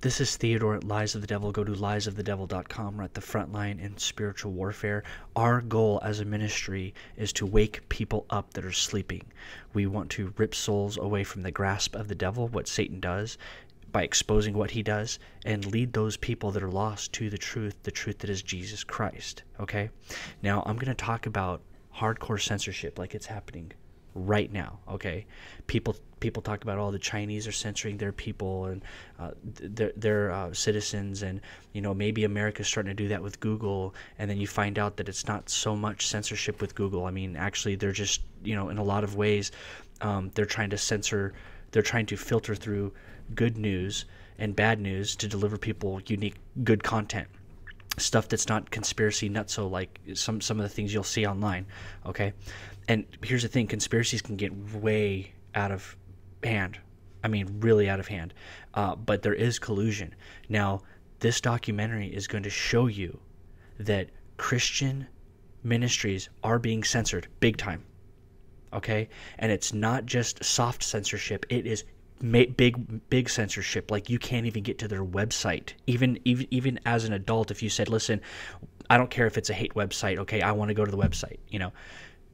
This is Theodore at Lies of the Devil. Go to liesofthedevil.com. We're at the front line in spiritual warfare. Our goal as a ministry is to wake people up that are sleeping. We want to rip souls away from the grasp of the devil, what Satan does, by exposing what he does, and lead those people that are lost to the truth that is Jesus Christ. Okay? Now, I'm going to talk about hardcore censorship like it's happening right now. Okay, people talk about, oh, the Chinese are censoring their people and their citizens, and maybe America's starting to do that with Google, and then you find out that it's not so much censorship with Google. I mean, actually, they're just in a lot of ways, they're trying to censor, they're trying to filter through good news and bad news to deliver people unique good content. Stuff that's not conspiracy nutso like some of the things you'll see online. Okay, and here's the thing: conspiracies can get way out of hand. I mean, really out of hand. But there is collusion. Now, this documentary is going to show you that Christian ministries are being censored big time. Okay, and it's not just soft censorship; it is big censorship. Like, you can't even get to their website. Even as an adult, if you said, listen, I don't care if it's a hate website, okay, I want to go to the website,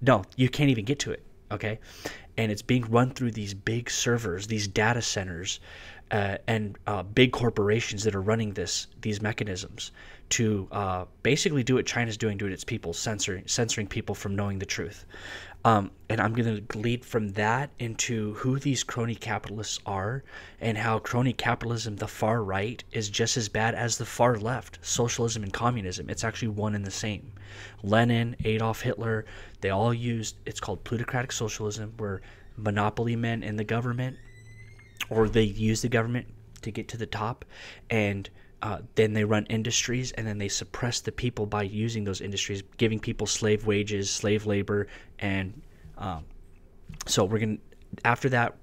no, you can't even get to it. Okay, and it's being run through these big servers, these data centers, and big corporations that are running these mechanisms to basically do what China's doing to its people, censoring people from knowing the truth. And I'm going to lead from that into who these crony capitalists are, and how crony capitalism, the far right, is just as bad as the far left, socialism and communism. It's actually one and the same. Lenin, Adolf Hitler, they all used, it's called plutocratic socialism, where monopoly men in the government, or they use the government to get to the top, and then they run industries, and then they suppress the people by using those industries, giving people slave wages, slave labor, and so we're going to, after that,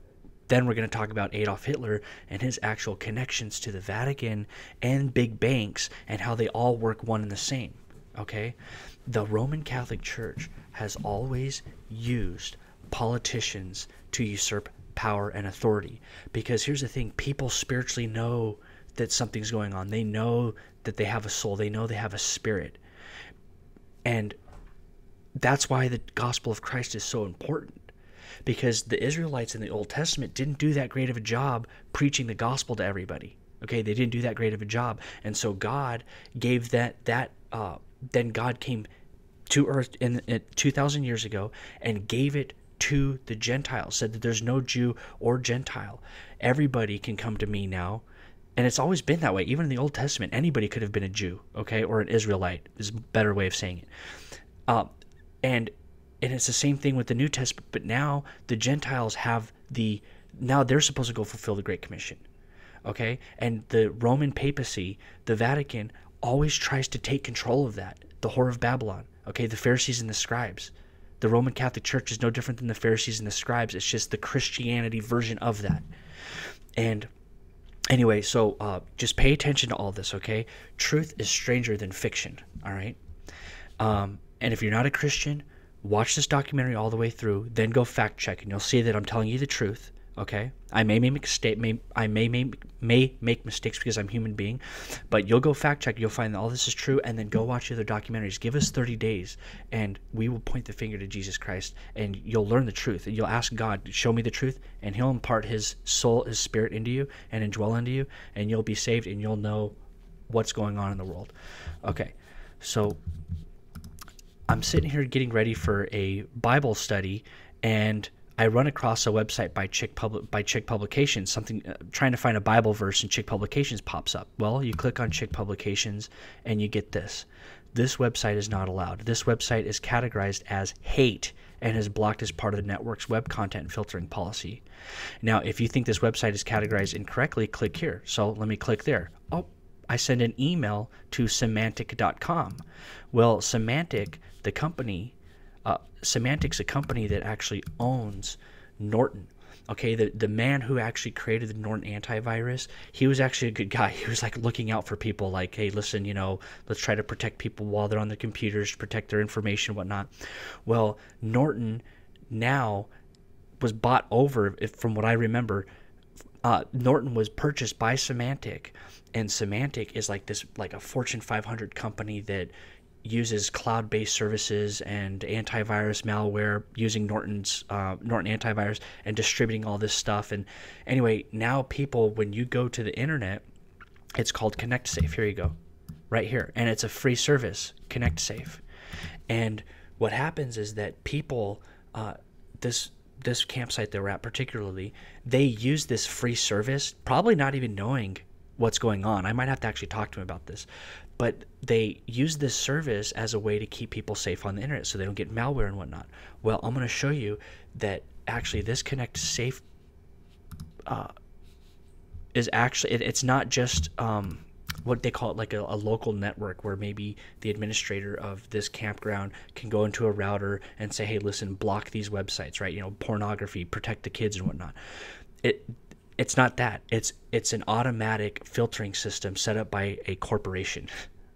then we're going to talk about Adolf Hitler and his actual connections to the Vatican and big banks, and how they all work one and the same. Okay, the Roman Catholic Church has always used politicians to usurp power and authority, because here's the thing: people spiritually know that something's going on. They know that they have a soul. They know they have a spirit. And that's why the gospel of Christ is so important, because the Israelites in the Old Testament didn't do that great of a job preaching the gospel to everybody. Okay, they didn't do that great of a job. And so God gave then God came to earth in 2,000 years ago and gave it to the Gentiles, said that there's no Jew or Gentile. Everybody can come to me now. And it's always been that way. Even in the Old Testament, anybody could have been a Jew, okay, or an Israelite is a better way of saying it. And it's the same thing with the New Testament, but now the Gentiles now they're supposed to go fulfill the Great Commission, okay? And the Roman papacy, the Vatican, always tries to take control of that, the Whore of Babylon, okay, the Pharisees and the scribes. The Roman Catholic Church is no different than the Pharisees and the scribes. It's just the Christianity version of that. And anyway, so just pay attention to all this, okay? Truth is stranger than fiction, all right? And if you're not a Christian, watch this documentary all the way through, then go fact check, and you'll see that I'm telling you the truth, okay? I may make mistakes because I'm a human being, but you'll go fact check, you'll find that all this is true, and then go watch the other documentaries. Give us 30 days, and we will point the finger to Jesus Christ, and you'll learn the truth. And you'll ask God, show me the truth, and he'll impart his soul, his spirit into you, and indwell into you, and you'll be saved, and you'll know what's going on in the world. Okay, so I'm sitting here getting ready for a Bible study, and I run across a website by Chick Publications, something trying to find a Bible verse, and Chick Publications pops up. Well, you click on Chick Publications, and you get this. This website is not allowed. This website is categorized as hate and is blocked as part of the network's web content filtering policy. Now, if you think this website is categorized incorrectly, click here. So let me click there. Oh, I send an email to semantic.com. Well, Semantic, the company, Semantic's a company that actually owns Norton. Okay, the man who actually created the Norton antivirus, he was actually a good guy. He was like looking out for people, like, hey, listen, let's try to protect people while they're on their computers, protect their information, whatnot. Well, Norton now was bought over, from what I remember, Norton was purchased by Symantec, and Symantec is like this, like a Fortune 500 company that uses cloud-based services and antivirus malware using Norton antivirus and distributing all this stuff. And anyway, now people, when you go to the internet, it's called ConnectSafe. Here you go, right here, and it's a free service, ConnectSafe. And what happens is that people, this campsite that we're at particularly, they use this free service, probably not even knowing what's going on. I might have to actually talk to them about this. But they use this service as a way to keep people safe on the internet so they don't get malware and whatnot. Well, I'm going to show you that actually this ConnectSafe is actually, it's not just what they call it, like a local network where maybe the administrator of this campground can go into a router and say, hey, listen, block these websites, right? You know, pornography, protect the kids and whatnot. It's not that. It's an automatic filtering system set up by a corporation.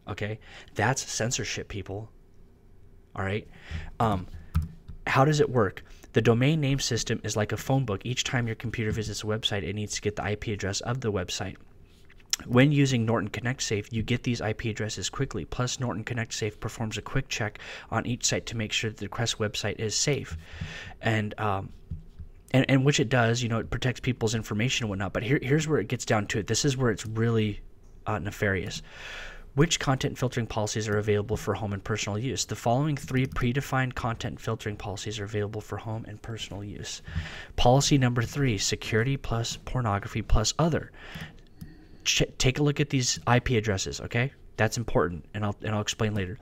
Okay? That's censorship, people. All right? How does it work? The domain name system is like a phone book. Each time your computer visits a website, it needs to get the IP address of the website. When using Norton ConnectSafe, you get these IP addresses quickly. Plus, Norton ConnectSafe performs a quick check on each site to make sure that the request website is safe. And which it does, you know, it protects people's information and whatnot. But here's where it gets down to it. This is where it's really nefarious. Which content filtering policies are available for home and personal use? The following 3 predefined content filtering policies are available for home and personal use. Policy number 3, security plus pornography plus other. Take a look at these IP addresses, okay? That's important, and I'll explain later.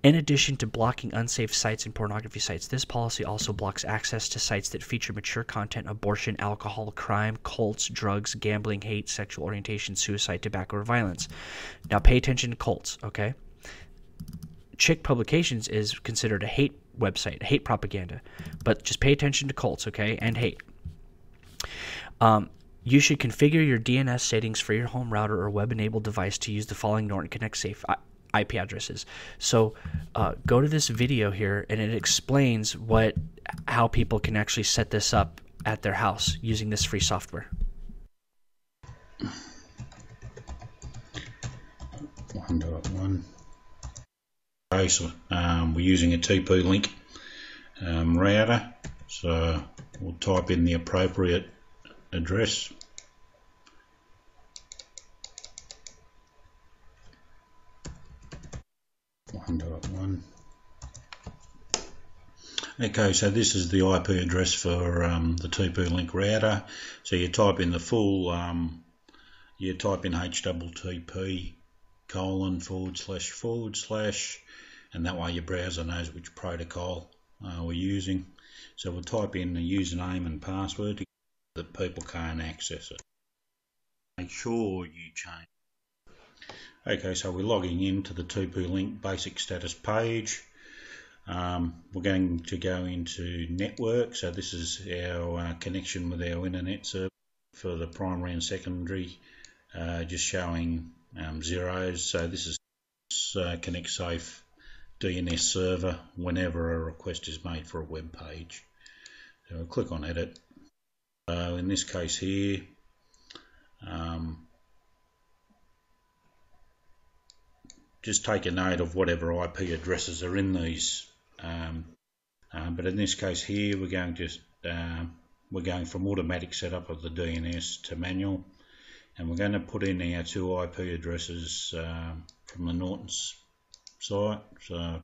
In addition to blocking unsafe sites and pornography sites, this policy also blocks access to sites that feature mature content, abortion, alcohol, crime, cults, drugs, gambling, hate, sexual orientation, suicide, tobacco, or violence. Now pay attention to cults, okay? Chick Publications is considered a hate website, hate propaganda, but just pay attention to cults, okay, and hate. You should configure your DNS settings for your home router or web-enabled device to use the following Norton ConnectSafe IP addresses. So go to this video here, and it explains how people can actually set this up at their house using this free software. 1.1. Okay, so we're using a TP-Link router, so we'll type in the appropriate address. Okay, so this is the IP address for the TP-Link router. So you type in the full, you type in http:// and that way your browser knows which protocol we're using. So we'll type in the username and password that people can't access it. Make sure you change. Okay, so we're logging into the TP-Link basic status page. We're going to go into network, so this is our connection with our internet server for the primary and secondary, just showing zeros. So this is ConnectSafe DNS server whenever a request is made for a web page. So we'll click on edit. In this case here, just take a note of whatever IP addresses are in these. But in this case here, we're going from automatic setup of the DNS to manual, and we're going to put in our 2 IP addresses from the Norton's site. So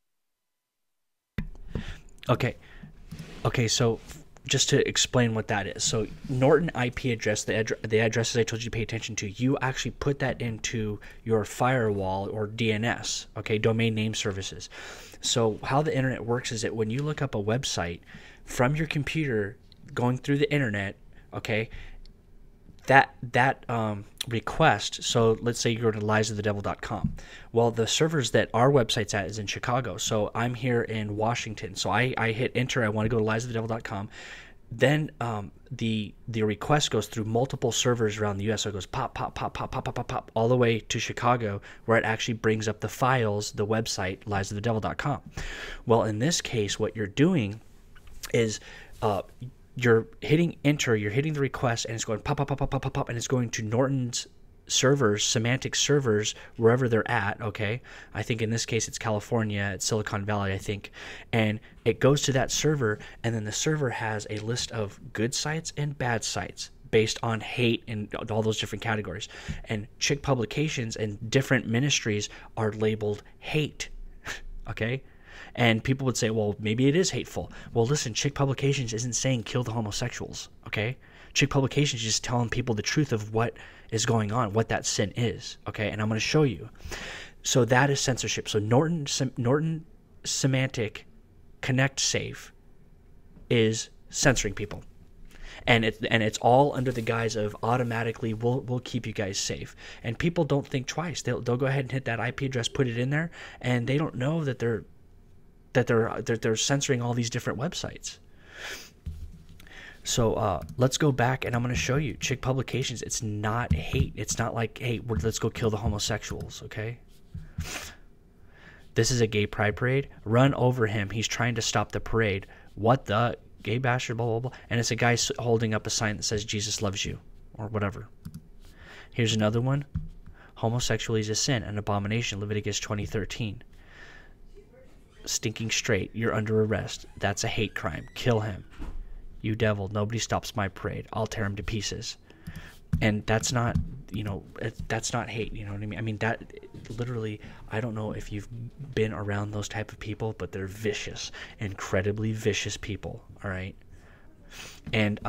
okay, so just to explain what that is. So Norton IP address, the addresses I told you to pay attention to, you actually put that into your firewall or DNS, okay, domain name services. So how the internet works is that when you look up a website from your computer going through the internet, okay, that request, so let's say you go to liesofthedevil.com. Well, the servers that our website's at is in Chicago. So I'm here in Washington. So I hit enter. I want to go to liesofthedevil.com. Then the request goes through multiple servers around the US. So it goes pop, pop, pop, pop, pop, pop, pop, pop, all the way to Chicago, where it actually brings up the files, the website, liesofthedevil.com. Well, in this case, what you're doing is you're hitting enter, you're hitting the request, and it's going pop, pop, pop, pop, pop, pop, pop, and it's going to Norton's servers, semantic servers, wherever they're at, okay? I think in this case it's California, it's Silicon Valley, I think. And it goes to that server, and then the server has a list of good sites and bad sites based on hate and all those different categories. And Chick publications and different ministries are labeled hate, okay? And people would say, well, maybe it is hateful. Well, listen, Chick publications isn't saying kill the homosexuals, okay? Chick publications is just telling people the truth of what is going on, what that sin is, okay? And I'm going to show you. So that is censorship. So Norton Semantic ConnectSafe is censoring people. And it's all under the guise of automatically we'll keep you guys safe. And people don't think twice. They'll go ahead and hit that IP address, put it in there, and they don't know that they're censoring all these different websites. So let's go back, and I'm going to show you Chick publications. It's not hate. It's not like, hey, let's go kill the homosexuals, okay? This is a gay pride parade. Run over him. He's trying to stop the parade. What the? Gay bastard, blah, blah, blah. And it's a guy holding up a sign that says Jesus loves you, or whatever. Here's another one. Homosexuality is a sin, an abomination, Leviticus 20:13. Stinking straight, you're under arrest. That's a hate crime. Kill him. You devil, nobody stops my parade. I'll tear him to pieces. And that's not, that's not hate, you know what I mean? I mean, that literally, I don't know if you've been around those type of people, but they're vicious, incredibly vicious people, all right? And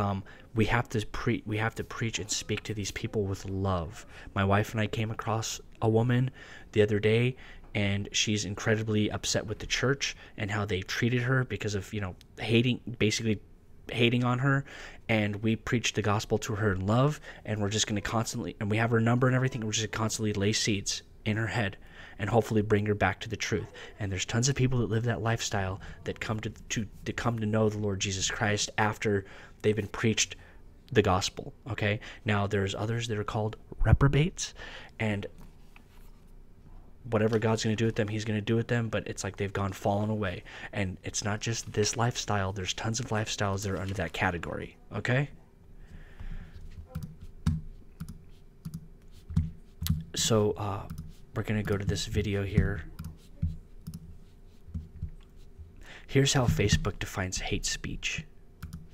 we have to preach and speak to these people with love. My wife and I came across a woman the other day, and she's incredibly upset with the church and how they treated her because of, hating on her. And we preached the gospel to her in love, and we're just going to constantly, and we have her number and everything, we're just going to constantly lay seeds in her head and hopefully bring her back to the truth. And there's tons of people that live that lifestyle that come to know the Lord Jesus Christ after they've been preached the gospel, okay? Now there's others that are called reprobates, and whatever God's going to do with them, he's going to do with them, but it's like they've fallen away. And it's not just this lifestyle. There's tons of lifestyles that are under that category, okay? So we're going to go to this video here. Here's how Facebook defines hate speech.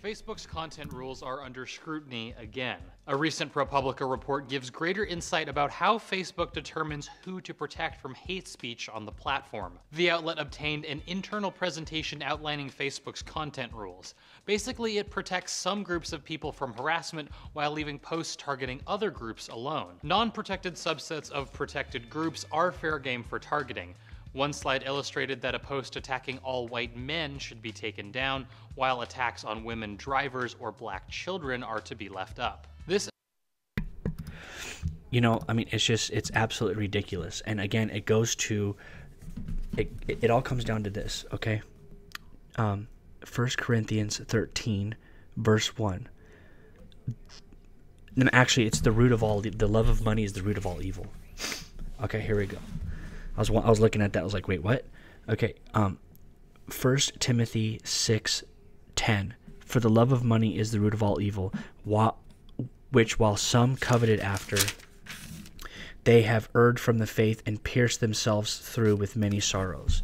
Facebook's content rules are under scrutiny again. A recent ProPublica report gives greater insight about how Facebook determines who to protect from hate speech on the platform. The outlet obtained an internal presentation outlining Facebook's content rules. Basically, it protects some groups of people from harassment while leaving posts targeting other groups alone. Non-protected subsets of protected groups are fair game for targeting. One slide illustrated that a post attacking all white men should be taken down, while attacks on women drivers or black children are to be left up. This, it's absolutely ridiculous. And again, it goes to, it all comes down to this, okay? 1 Corinthians 13, verse 1. Actually, it's the root of all, the love of money is the root of all evil. Okay, here we go. I was looking at that. I was like, wait, what? Okay. 1 Timothy 6:10. For the love of money is the root of all evil, which while some coveted after, they have erred from the faith and pierced themselves through with many sorrows.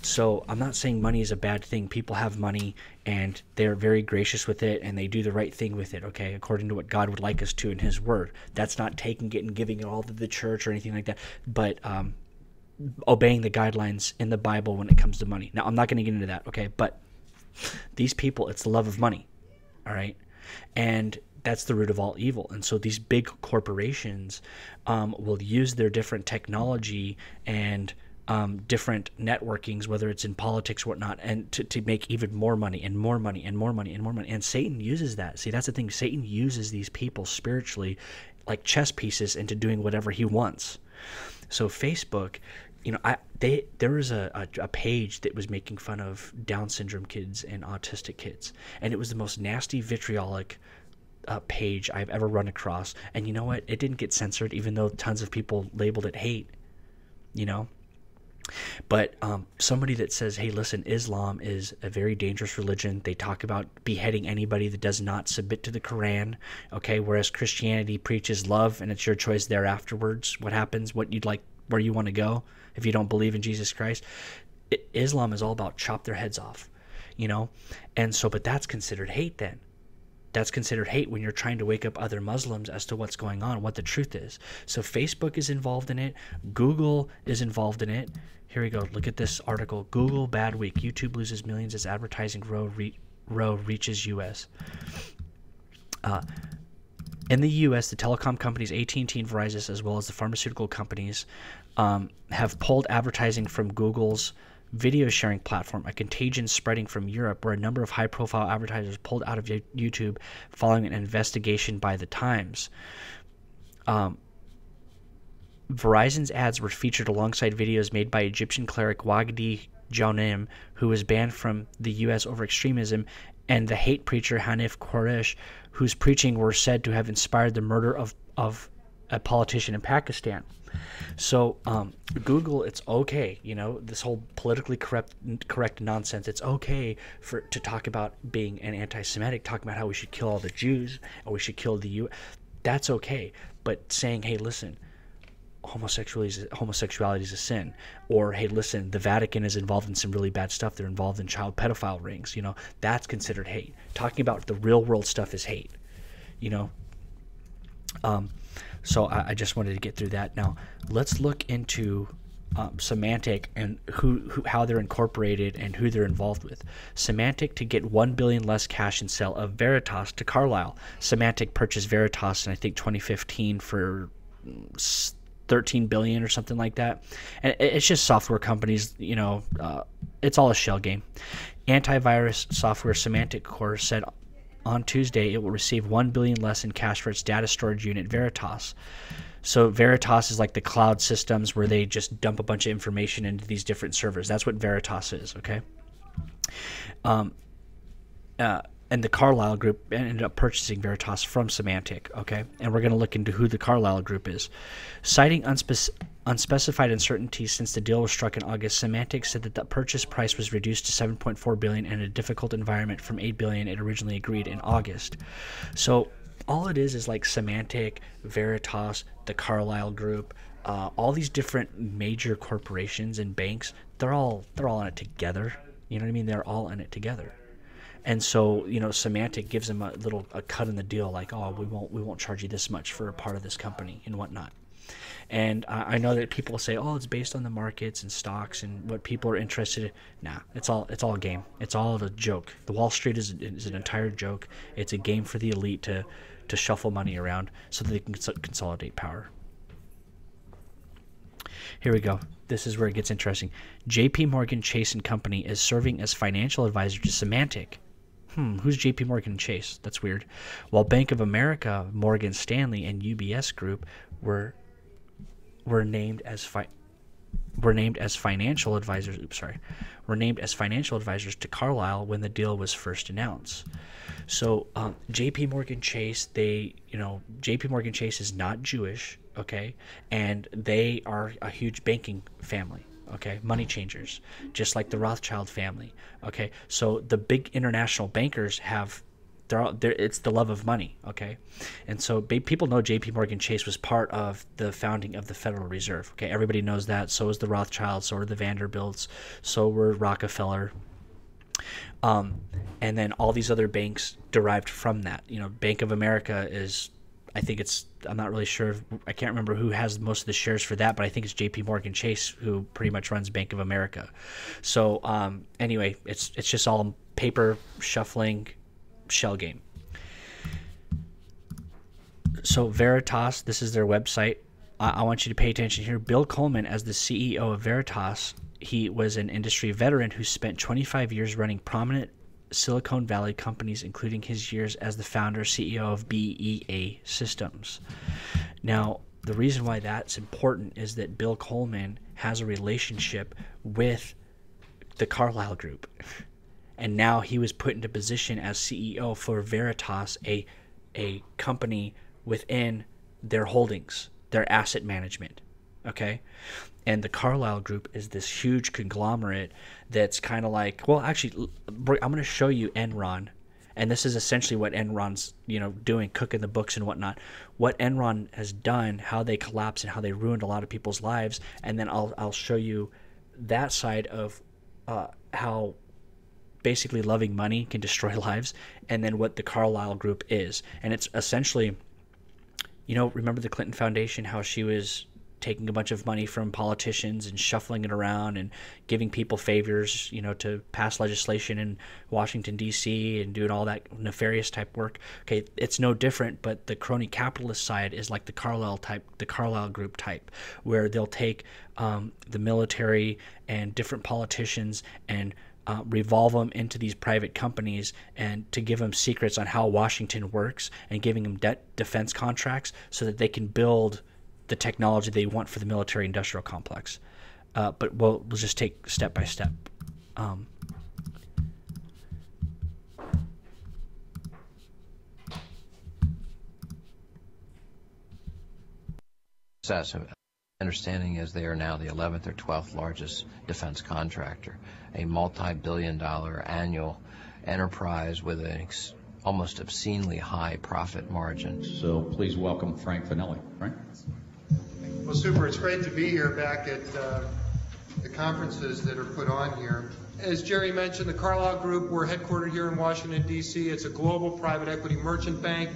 So I'm not saying money is a bad thing. People have money and they're very gracious with it and they do the right thing with it, okay, according to what God would like us to in his word. That's not taking it and giving it all to the church or anything like that, but obeying the guidelines in the Bible when it comes to money. Now, I'm not going to get into that, okay, but these people, it's the love of money, all right, and that's the root of all evil. And so these big corporations will use their different technology and different networkings, whether it's in politics or whatnot, and to make even more money and more money and more money and more money. And Satan uses that. See, that's the thing. Satan uses these people spiritually like chess pieces into doing whatever he wants. So Facebook, there was a page that was making fun of Down syndrome kids and autistic kids, and it was the most nasty, vitriolic page I've ever run across. And you know what? It didn't get censored, even though tons of people labeled it hate. But somebody that says, hey, listen, Islam is a very dangerous religion. They talk about beheading anybody that does not submit to the Quran, okay? Whereas Christianity preaches love, and it's your choice there afterwards. What happens, what you'd like, where you want to go if you don't believe in Jesus Christ. Islam is all about chop their heads off, you know? And so, but that's considered hate then. That's considered hate when you're trying to wake up other Muslims as to what's going on, what the truth is. So Facebook is involved in it. Google is involved in it. Here we go. Look at this article. Google bad week. YouTube loses millions as advertising row reaches U.S. In the U.S., the telecom companies AT&T and Verizon, as well as the pharmaceutical companies, have pulled advertising from Google's video sharing platform, a contagion spreading from Europe, where a number of high-profile advertisers pulled out of YouTube following an investigation by the Times. Verizon's ads were featured alongside videos made by Egyptian cleric Wagdi Jaunem, who was banned from the U.S. over extremism, and the hate preacher Hanif Qureshi, whose preaching were said to have inspired the murder of a politician in Pakistan. So Google, it's okay, you know, this whole politically correct nonsense. It's okay to talk about being an anti-Semitic, talking about how we should kill all the Jews or we should kill the U. That's okay, but saying, hey, listen, homosexuality is a sin, or hey, listen, the Vatican is involved in some really bad stuff. They're involved in child pedophile rings. You know, that's considered hate. Talking about the real world stuff is hate. You know. So I just wanted to get through that. Now let's look into Symantec and how they're incorporated and who they're involved with. Symantec to get $1 billion less cash and sell of Veritas to Carlyle. Symantec purchased Veritas in I think 2015 for $13 billion or something like that. And it's just software companies, you know. It's all a shell game. Antivirus software Symantec Corp said on Tuesday it will receive $1 billion less in cash for its data storage unit Veritas. So Veritas is like the cloud systems where they just dump a bunch of information into these different servers. That's what Veritas is, okay? And the Carlyle Group ended up purchasing Veritas from Symantec, okay? And we're going to look into who the Carlyle Group is. Citing unspecified uncertainty since the deal was struck in August, Symantec said that the purchase price was reduced to $7.4 billion in a difficult environment from $8 billion it originally agreed in August. So all it is like Symantec, Veritas, the Carlyle Group, all these different major corporations and banks, they're all in it together. You know what I mean? They're all in it together. And so, you know, Symantec gives them a cut in the deal, like, oh, we won't charge you this much for a part of this company and whatnot. And I know that people say, oh, it's based on the markets and stocks and what people are interested in. Nah, it's all a game. It's all a joke. The Wall Street is an entire joke. It's a game for the elite to shuffle money around so that they can consolidate power. Here we go. This is where it gets interesting. J.P. Morgan Chase & Company is serving as financial advisor to Symantec. Who's J.P. Morgan Chase? That's weird. While Bank of America, Morgan Stanley, and UBS Group were named as financial advisors. Were named as financial advisors to Carlyle when the deal was first announced. So J.P. Morgan Chase, J.P. Morgan Chase is not Jewish, okay, and they are a huge banking family. Okay, money changers, just like the Rothschild family. Okay, so the big international bankers it's the love of money. Okay, and so people know J.P. Morgan Chase was part of the founding of the Federal Reserve. Okay, everybody knows that. So is the Rothschilds, so are the Vanderbilts, so were Rockefeller. And then all these other banks derived from that. You know, Bank of America is, I'm not really sure. I can't remember who has most of the shares for that, but I think it's J.P. Morgan Chase who pretty much runs Bank of America. So anyway, it's just all paper shuffling shell game. So Veritas, this is their website. I want you to pay attention here. Bill Coleman, as the CEO of Veritas, he was an industry veteran who spent 25 years running prominent Silicon Valley companies, including his years as the founder CEO of BEA Systems. Now, the reason why that's important is that Bill Coleman has a relationship with the Carlyle Group. And now he was put into position as CEO for Veritas, a company within their holdings, their asset management. okay? And the Carlyle Group is this huge conglomerate that's kind of like, well, actually, I'm going to show you Enron. And this is essentially what Enron's, doing, cooking the books and whatnot. What Enron has done, how they collapsed and how they ruined a lot of people's lives. And then I'll show you that side of how basically loving money can destroy lives, and then what the Carlyle Group is. And it's essentially, remember the Clinton Foundation, how she was taking a bunch of money from politicians and shuffling it around and giving people favors, to pass legislation in Washington, D.C. and doing all that nefarious type work. Okay, it's no different, but the crony capitalist side is like the Carlyle Group type, where they'll take the military and different politicians and revolve them into these private companies, and to give them secrets on how Washington works and giving them defense contracts so that they can build the technology they want for the military industrial complex. But we'll just take step by step. Understanding is they are now the 11th or 12th largest defense contractor, a multi-billion-dollar annual enterprise with an almost obscenely high profit margin. So please welcome Frank Finelli. Frank? Well, super. It's great to be here back at the conferences that are put on here. As Jerry mentioned, the Carlyle Group, we're headquartered here in Washington, D.C. It's a global private equity merchant bank,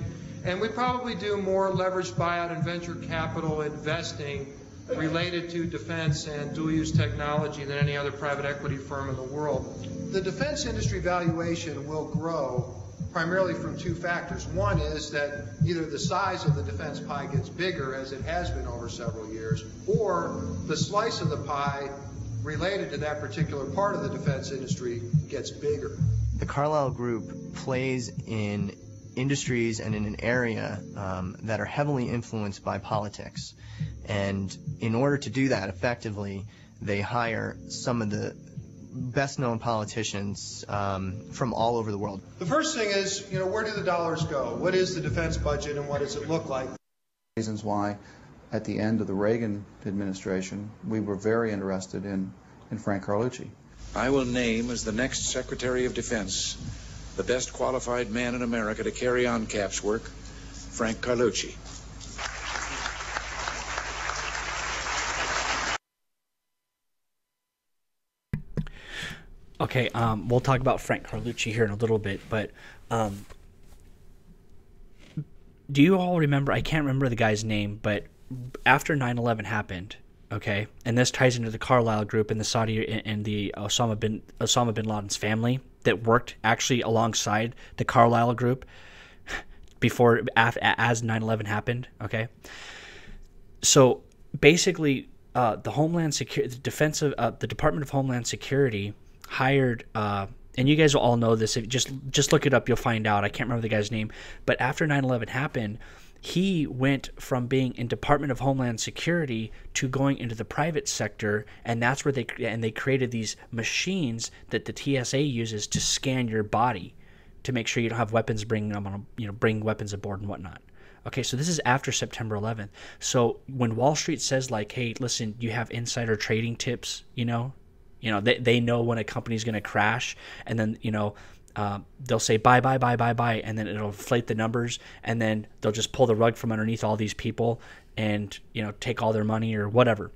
and we probably do more leveraged buyout and venture capital investing related to defense and dual-use technology than any other private equity firm in the world. The defense industry valuation will grow primarily from two factors. One is that either the size of the defense pie gets bigger, as it has been over several years, or the slice of the pie related to that particular part of the defense industry gets bigger. The Carlyle Group plays in industries and in an area that are heavily influenced by politics. And in order to do that effectively, they hire some of the best-known politicians from all over the world. The first thing is, where do the dollars go? What is the defense budget and what does it look like? Reasons why at the end of the Reagan administration we were very interested in Frank Carlucci. I will name as the next Secretary of Defense the best qualified man in America to carry on CAP's work, Frank Carlucci. Okay, we'll talk about Frank Carlucci here in a little bit, but do you all remember, I can't remember the guy's name, but after 9/11 happened, okay, and this ties into the Carlyle Group and the Saudi and the Osama bin Laden's family that worked actually alongside the Carlyle Group before, as 9/11 happened, okay? So basically, the Homeland Security, the Department of Homeland Security hired, and you guys will all know this, if just look it up, you'll find out. I can't remember the guy's name, but after 9/11 happened, he went from being in Department of Homeland Security to going into the private sector, and that's where they created these machines that the TSA uses to scan your body to make sure you don't have weapons, bring weapons aboard and whatnot. Okay, so this is after September 11th. So when Wall Street says like, hey, listen, you have insider trading tips, they know when a company's going to crash, and then, they'll say buy, and then it'll inflate the numbers, and then they'll just pull the rug from underneath all these people and, take all their money or whatever.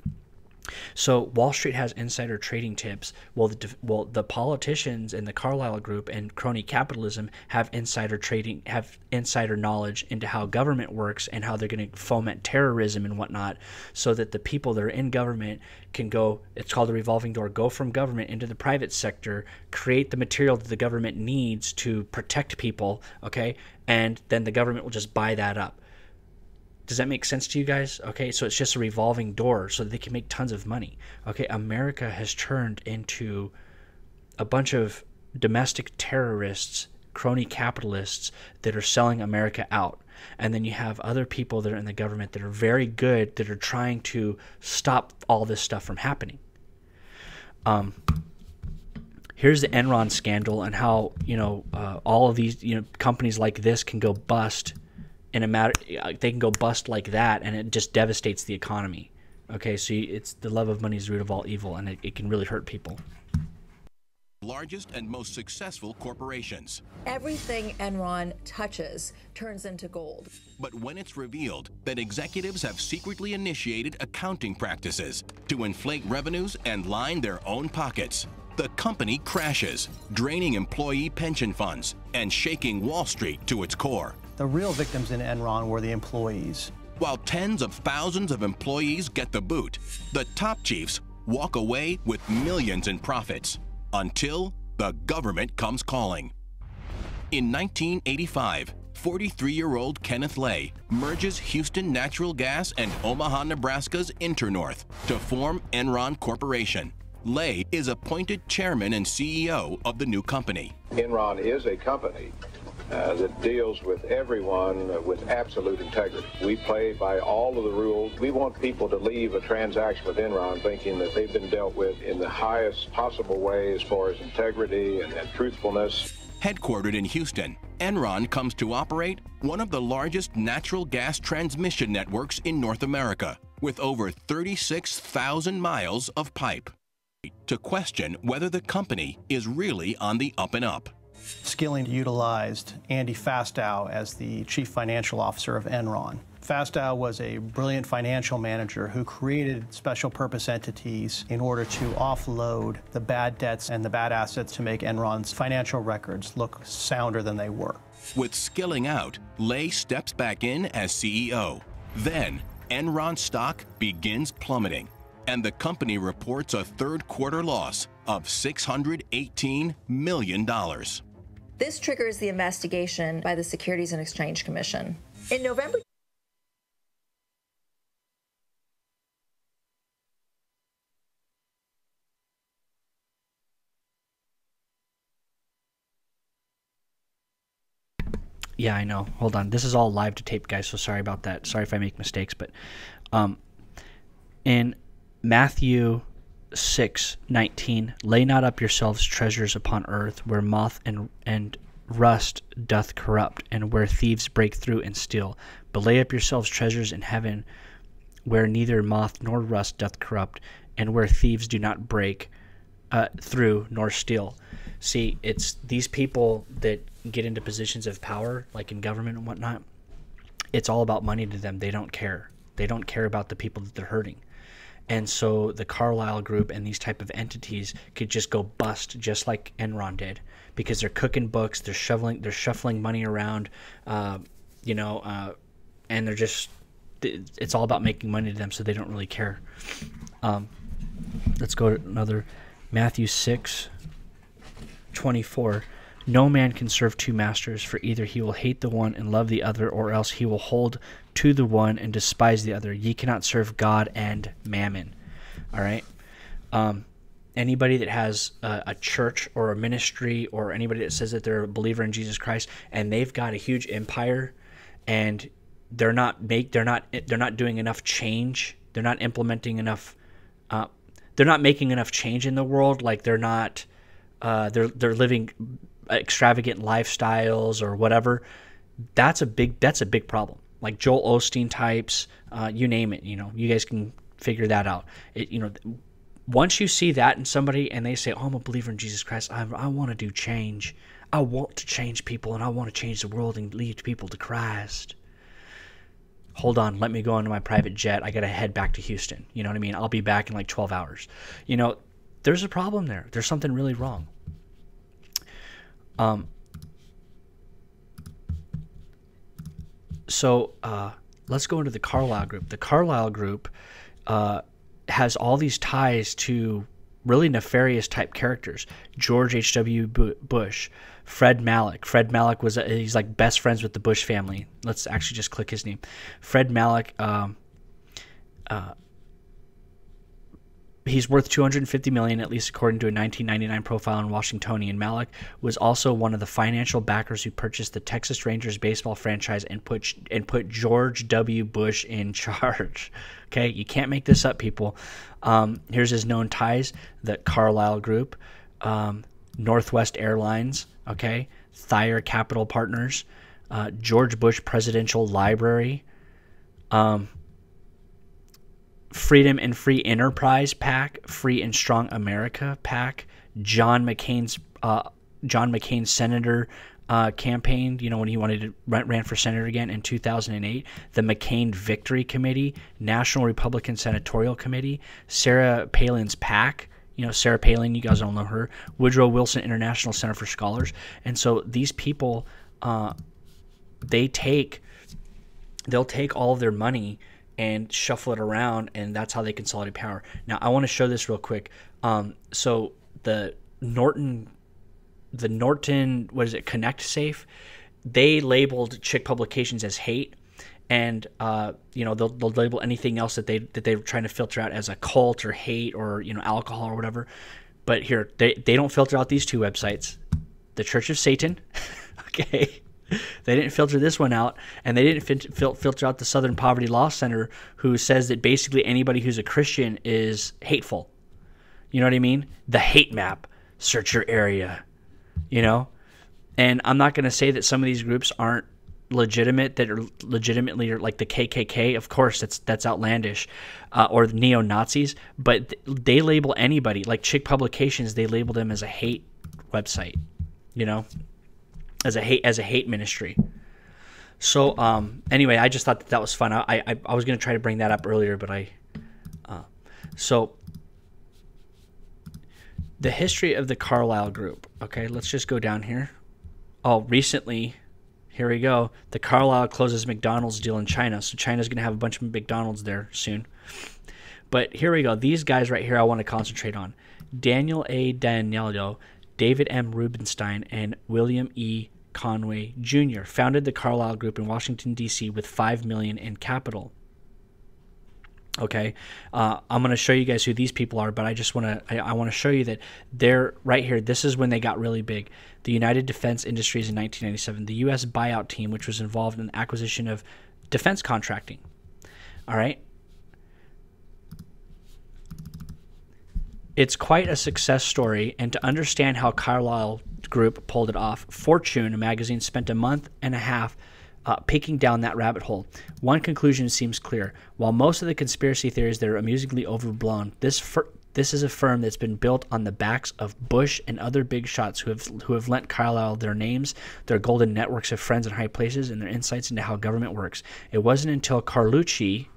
So Wall Street has insider trading tips. Well, the politicians in the Carlyle Group and Crony Capitalism have insider trading, have insider knowledge into how government works and how they're going to foment terrorism and whatnot, so that the people that are in government can go, it's called the revolving door, go from government into the private sector, create the material that the government needs to protect people, okay, and then the government will just buy that up. Does that make sense to you guys? Okay, so it's just a revolving door so that they can make tons of money. Okay, America has turned into a bunch of domestic terrorists, crony capitalists that are selling America out. And then you have other people that are in the government that are very good, that are trying to stop all this stuff from happening. Here's the Enron scandal and how, all of these, companies like this can go bust in a matter, they can go bust like that, and it just devastates the economy. Okay, so it's the love of money is the root of all evil, and it can really hurt people. Largest and most successful corporations. Everything Enron touches turns into gold. But when it's revealed that executives have secretly initiated accounting practices to inflate revenues and line their own pockets, the company crashes, draining employee pension funds and shaking Wall Street to its core. The real victims in Enron were the employees. While tens of thousands of employees get the boot, the top chiefs walk away with millions in profits. Until the government comes calling. In 1985, 43-year-old Kenneth Lay merges Houston Natural Gas and Omaha, Nebraska's Internorth to form Enron Corporation. Lay is appointed chairman and CEO of the new company. Enron is a company that deals with everyone with absolute integrity. We play by all of the rules. We want people to leave a transaction with Enron thinking that they've been dealt with in the highest possible way as far as integrity and truthfulness. Headquartered in Houston, Enron comes to operate one of the largest natural gas transmission networks in North America, with over 36,000 miles of pipe. To question whether the company is really on the up and up. Skilling utilized Andy Fastow as the chief financial officer of Enron. Fastow was a brilliant financial manager who created special purpose entities in order to offload the bad debts and the bad assets to make Enron's financial records look sounder than they were. With Skilling out, Lay steps back in as CEO. Then, Enron stock begins plummeting, and the company reports a third-quarter loss of $618 million. This triggers the investigation by the Securities and Exchange Commission. In November, Yeah, I know. Hold on. This is all live to tape, guys, so sorry about that. Sorry if I make mistakes, but in Matthew 6:19, lay not up yourselves treasures upon earth, where moth and rust doth corrupt, and where thieves break through and steal. But lay up yourselves treasures in heaven, where neither moth nor rust doth corrupt, and where thieves do not break through nor steal. See, it's these people that get into positions of power, like in government and whatnot, it's all about money to them. They don't care. They don't care about the people that they're hurting. And so the Carlyle Group and these type of entities could just go bust, just like Enron did, because they're cooking books, they're shuffling money around, and they're just, it's all about making money to them, so they don't really care. Let's go to another, Matthew 6:24. No man can serve two masters, for either he will hate the one and love the other, or else he will hold to the one and despise the other. Ye cannot serve God and mammon. All right? Anybody that has a church or a ministry, or anybody that says that they're a believer in Jesus Christ, and they've got a huge empire, and they're not doing enough change, they're not implementing enough, they're not making enough change in the world, like they're not, they're living extravagant lifestyles or whatever. That's a big problem. Like Joel Osteen types, you name it. You guys can figure that out. Once you see that in somebody and they say, "Oh, I'm a believer in Jesus Christ. I want to do change. I want to change people, and I want to change the world and lead people to Christ." Hold on, let me go into my private jet. I got to head back to Houston. You know what I mean? I'll be back in like 12 hours. There's a problem there. There's something really wrong. So let's go into the Carlyle Group. The Carlyle Group has all these ties to really nefarious type characters. George H.W. Bush, Fred Malek. Fred Malek he's like best friends with the Bush family. Let's actually just click his name. Fred Malek, he's worth $250 million, at least according to a 1999 profile in Washingtonian. Malek was also one of the financial backers who purchased the Texas Rangers baseball franchise and put George W. Bush in charge. Okay, you can't make this up, people. Here's his known ties: the Carlyle Group, Northwest Airlines, okay, Thayer Capital Partners, George Bush Presidential Library, Freedom and Free Enterprise PAC, Free and Strong America PAC, John McCain's senator campaign, when he wanted to ran for senator again in 2008, the McCain Victory Committee, National Republican Senatorial Committee, Sarah Palin's PAC, Sarah Palin, you guys all know her, Woodrow Wilson International Center for Scholars. And so these people, they'll take all of their money and shuffle it around, and that's how they consolidate power. Now, I want to show this real quick. So the Norton, ConnectSafe, they labeled Chick Publications as hate, and they'll label anything else that they're trying to filter out as a cult or hate or alcohol or whatever. But here they don't filter out these two websites, the Church of Satan, okay. They didn't filter this one out, and they didn't filter out the Southern Poverty Law Center, who says that basically anybody who's a Christian is hateful. You know what I mean? The hate map, search your area, And I'm not going to say that some of these groups aren't legitimate, that are legitimately like the KKK. Of course, that's outlandish, or the neo-Nazis. But they label anybody, like Chick Publications, they label them as a hate website, as a hate ministry. So anyway, I just thought that was fun. I was going to try to bring that up earlier, but so the history of the Carlyle Group. Okay, let's just go down here. Oh, recently, here we go. The Carlyle closes McDonald's deal in China, so China's going to have a bunch of McDonald's there soon. But here we go. These guys right here I want to concentrate on. Daniel A. D'Aniello, David M. Rubenstein, and William E. Conway Jr. founded the Carlyle Group in Washington, D.C. with $5 million in capital. Okay, I'm going to show you guys who these people are, but I want to show you that they're right here. This is when they got really big. The United Defense Industries in 1997, the U.S. buyout team, which was involved in the acquisition of defense contracting. All right. It's quite a success story, and to understand how Carlyle Group pulled it off, Fortune magazine spent a month and a half peeking down that rabbit hole. One conclusion seems clear. While most of the conspiracy theories that are amusingly overblown, this is a firm that's been built on the backs of Bush and other big shots who have lent Carlyle their names, their golden networks of friends in high places, and their insights into how government works. It wasn't until Carlucci,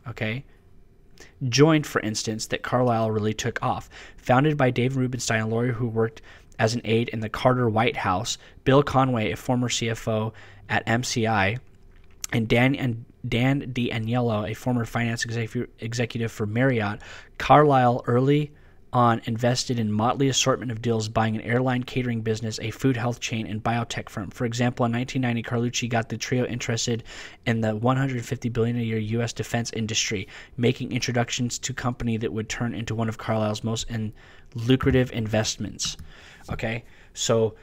joined, for instance, that Carlyle really took off. Founded by David Rubenstein, a lawyer who worked as an aide in the Carter White House, Bill Conway, a former CFO at MCI, and Dan D'Aniello, a former finance executive for Marriott, Carlyle early on invested in motley assortment of deals, buying an airline catering business, a food health chain, and biotech firm. For example, in 1990, Carlucci got the trio interested in the $150 billion a year U.S. defense industry, making introductions to company that would turn into one of Carlyle's most lucrative investments. Okay, so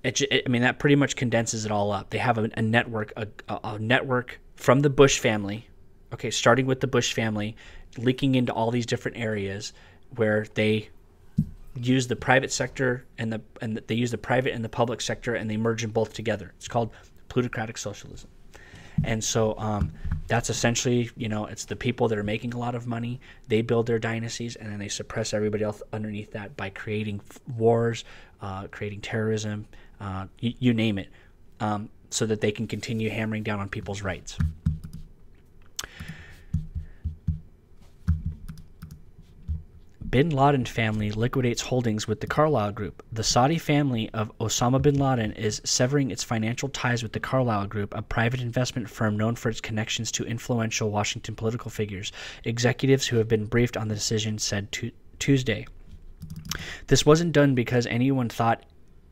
that pretty much condenses it all up. They have a network, a network from the Bush family, starting with the Bush family, leaking into all these different areas where they use the private sector and they use the private and the public sector, and they merge them both together. It's called plutocratic socialism. And so that's essentially, it's the people that are making a lot of money. They build their dynasties, and then they suppress everybody else underneath that by creating wars, creating terrorism, you name it, so that they can continue hammering down on people's rights. Bin Laden family liquidates holdings with the Carlyle Group. The Saudi family of Osama bin Laden is severing its financial ties with the Carlyle Group, a private investment firm known for its connections to influential Washington political figures. Executives who have been briefed on the decision said Tuesday. This wasn't done because anyone thought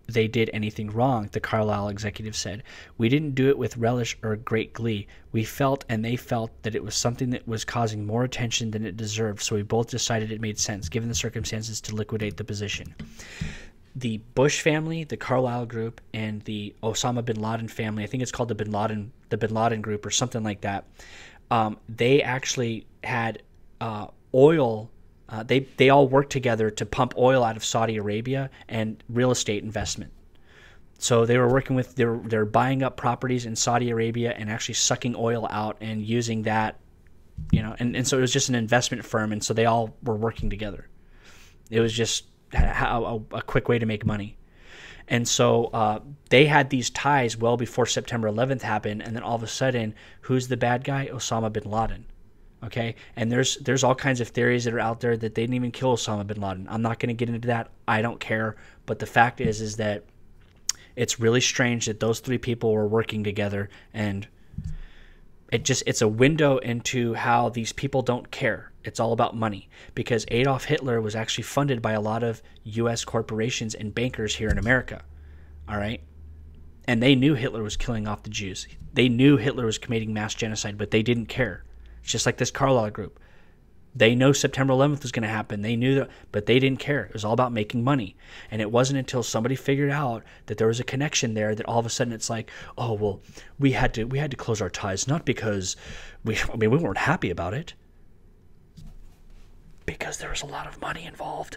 they did anything wrong, the Carlyle executive said. We didn't do it with relish or great glee. We felt, and they felt, that it was something that was causing more attention than it deserved, so we both decided it made sense, given the circumstances, to liquidate the position. The Bush family, the Carlyle Group, and the Osama bin Laden family, I think it's called the Bin Laden Group or something like that, they actually had oil. They all work together to pump oil out of Saudi Arabia and real estate investment. So they were working with, they're buying up properties in Saudi Arabia and actually sucking oil out and using that you know, and so it was just an investment firm, and so they all were working together. It was just a quick way to make money. And so they had these ties well before September 11th happened, and then all of a sudden, who's the bad guy? Osama bin Laden. Okay, and there's all kinds of theories that are out there that they didn't even kill Osama bin Laden. I'm not going to get into that. I don't care. But the fact is that it's really strange that those three people were working together, and it's a window into how these people don't care. It's all about money, because Adolf Hitler was actually funded by a lot of U.S. corporations and bankers here in America. All right, and they knew Hitler was killing off the Jews. They knew Hitler was committing mass genocide, but they didn't care. It's just like this Carlyle Group. They know September 11th was going to happen. They knew that, but they didn't care. It was all about making money. And it wasn't until somebody figured out that there was a connection there that all of a sudden it's like, oh, well, we had to close our ties, not because we weren't happy about it, because there was a lot of money involved.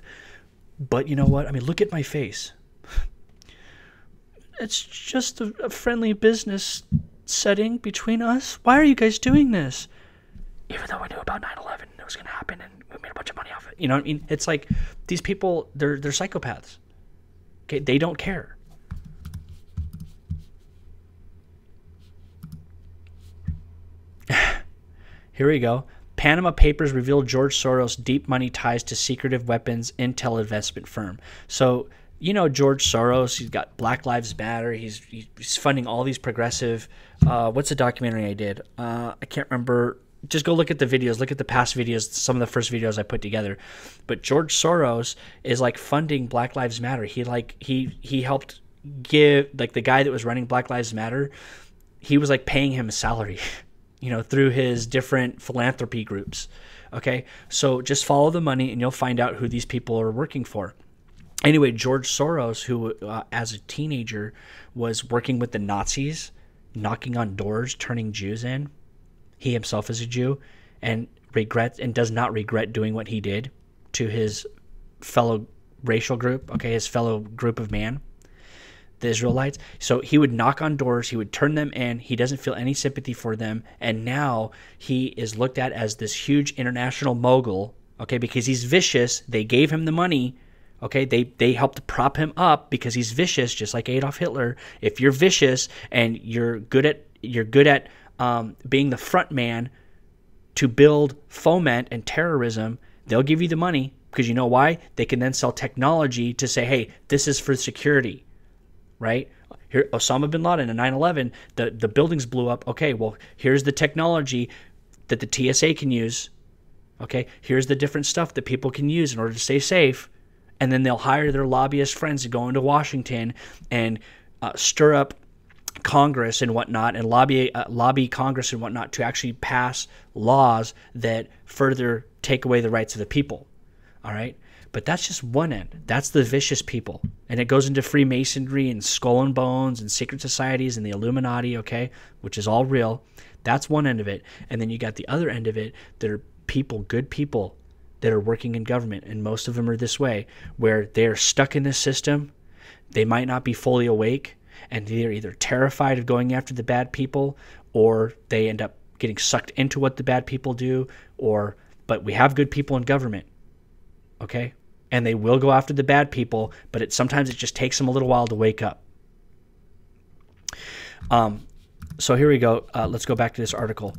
But you know what? I mean, look at my face. It's just a friendly business setting between us. Why are you guys doing this? Even though we knew about 9/11, it was going to happen, and we made a bunch of money off it. You know what I mean? It's like these people, they're psychopaths. Okay, they don't care. Here we go. Panama Papers reveal George Soros' deep money ties to secretive weapons intel investment firm. So, you know, George Soros, he's got Black Lives Matter. He's funding all these progressive. What's the documentary I did? I can't remember. Just go look at the videos. Look at the past videos, some of the first videos I put together. But George Soros is like funding Black Lives Matter. He helped give, like, the guy that was running Black Lives Matter, he was like paying him a salary, you know, through his different philanthropy groups. Okay, so just follow the money and you'll find out who these people are working for. Anyway, George Soros, who as a teenager was working with the Nazis, knocking on doors, turning Jews in. He himself is a Jew, and does not regret doing what he did to his fellow racial group, okay, his fellow group of man, the Israelites. So he would knock on doors, he would turn them in, he doesn't feel any sympathy for them, and now he is looked at as this huge international mogul, okay, because he's vicious. They gave him the money, okay, they helped prop him up because he's vicious, just like Adolf Hitler. If you're vicious and you're good at being the front man to build foment and terrorism, they'll give you the money, because you know why? They can then sell technology to say, hey, this is for security, right? Here, Osama bin Laden in 9/11, the buildings blew up. Okay, well, here's the technology that the TSA can use. Okay, here's the different stuff that people can use in order to stay safe. And then they'll hire their lobbyist friends to go into Washington and stir up Congress and whatnot, and lobby Congress and whatnot to actually pass laws that further take away the rights of the people. All right, but that's just one end. That's the vicious people, and it goes into Freemasonry and Skull and Bones and secret societies and the Illuminati. Okay, which is all real. That's one end of it, and then you got the other end of it that are people, good people that are working in government, and most of them are this way, where they're stuck in this system. They might not be fully awake, and they're either terrified of going after the bad people, or they end up getting sucked into what the bad people do, but we have good people in government, okay? And they will go after the bad people, but sometimes it just takes them a little while to wake up. So here we go. Let's go back to this article.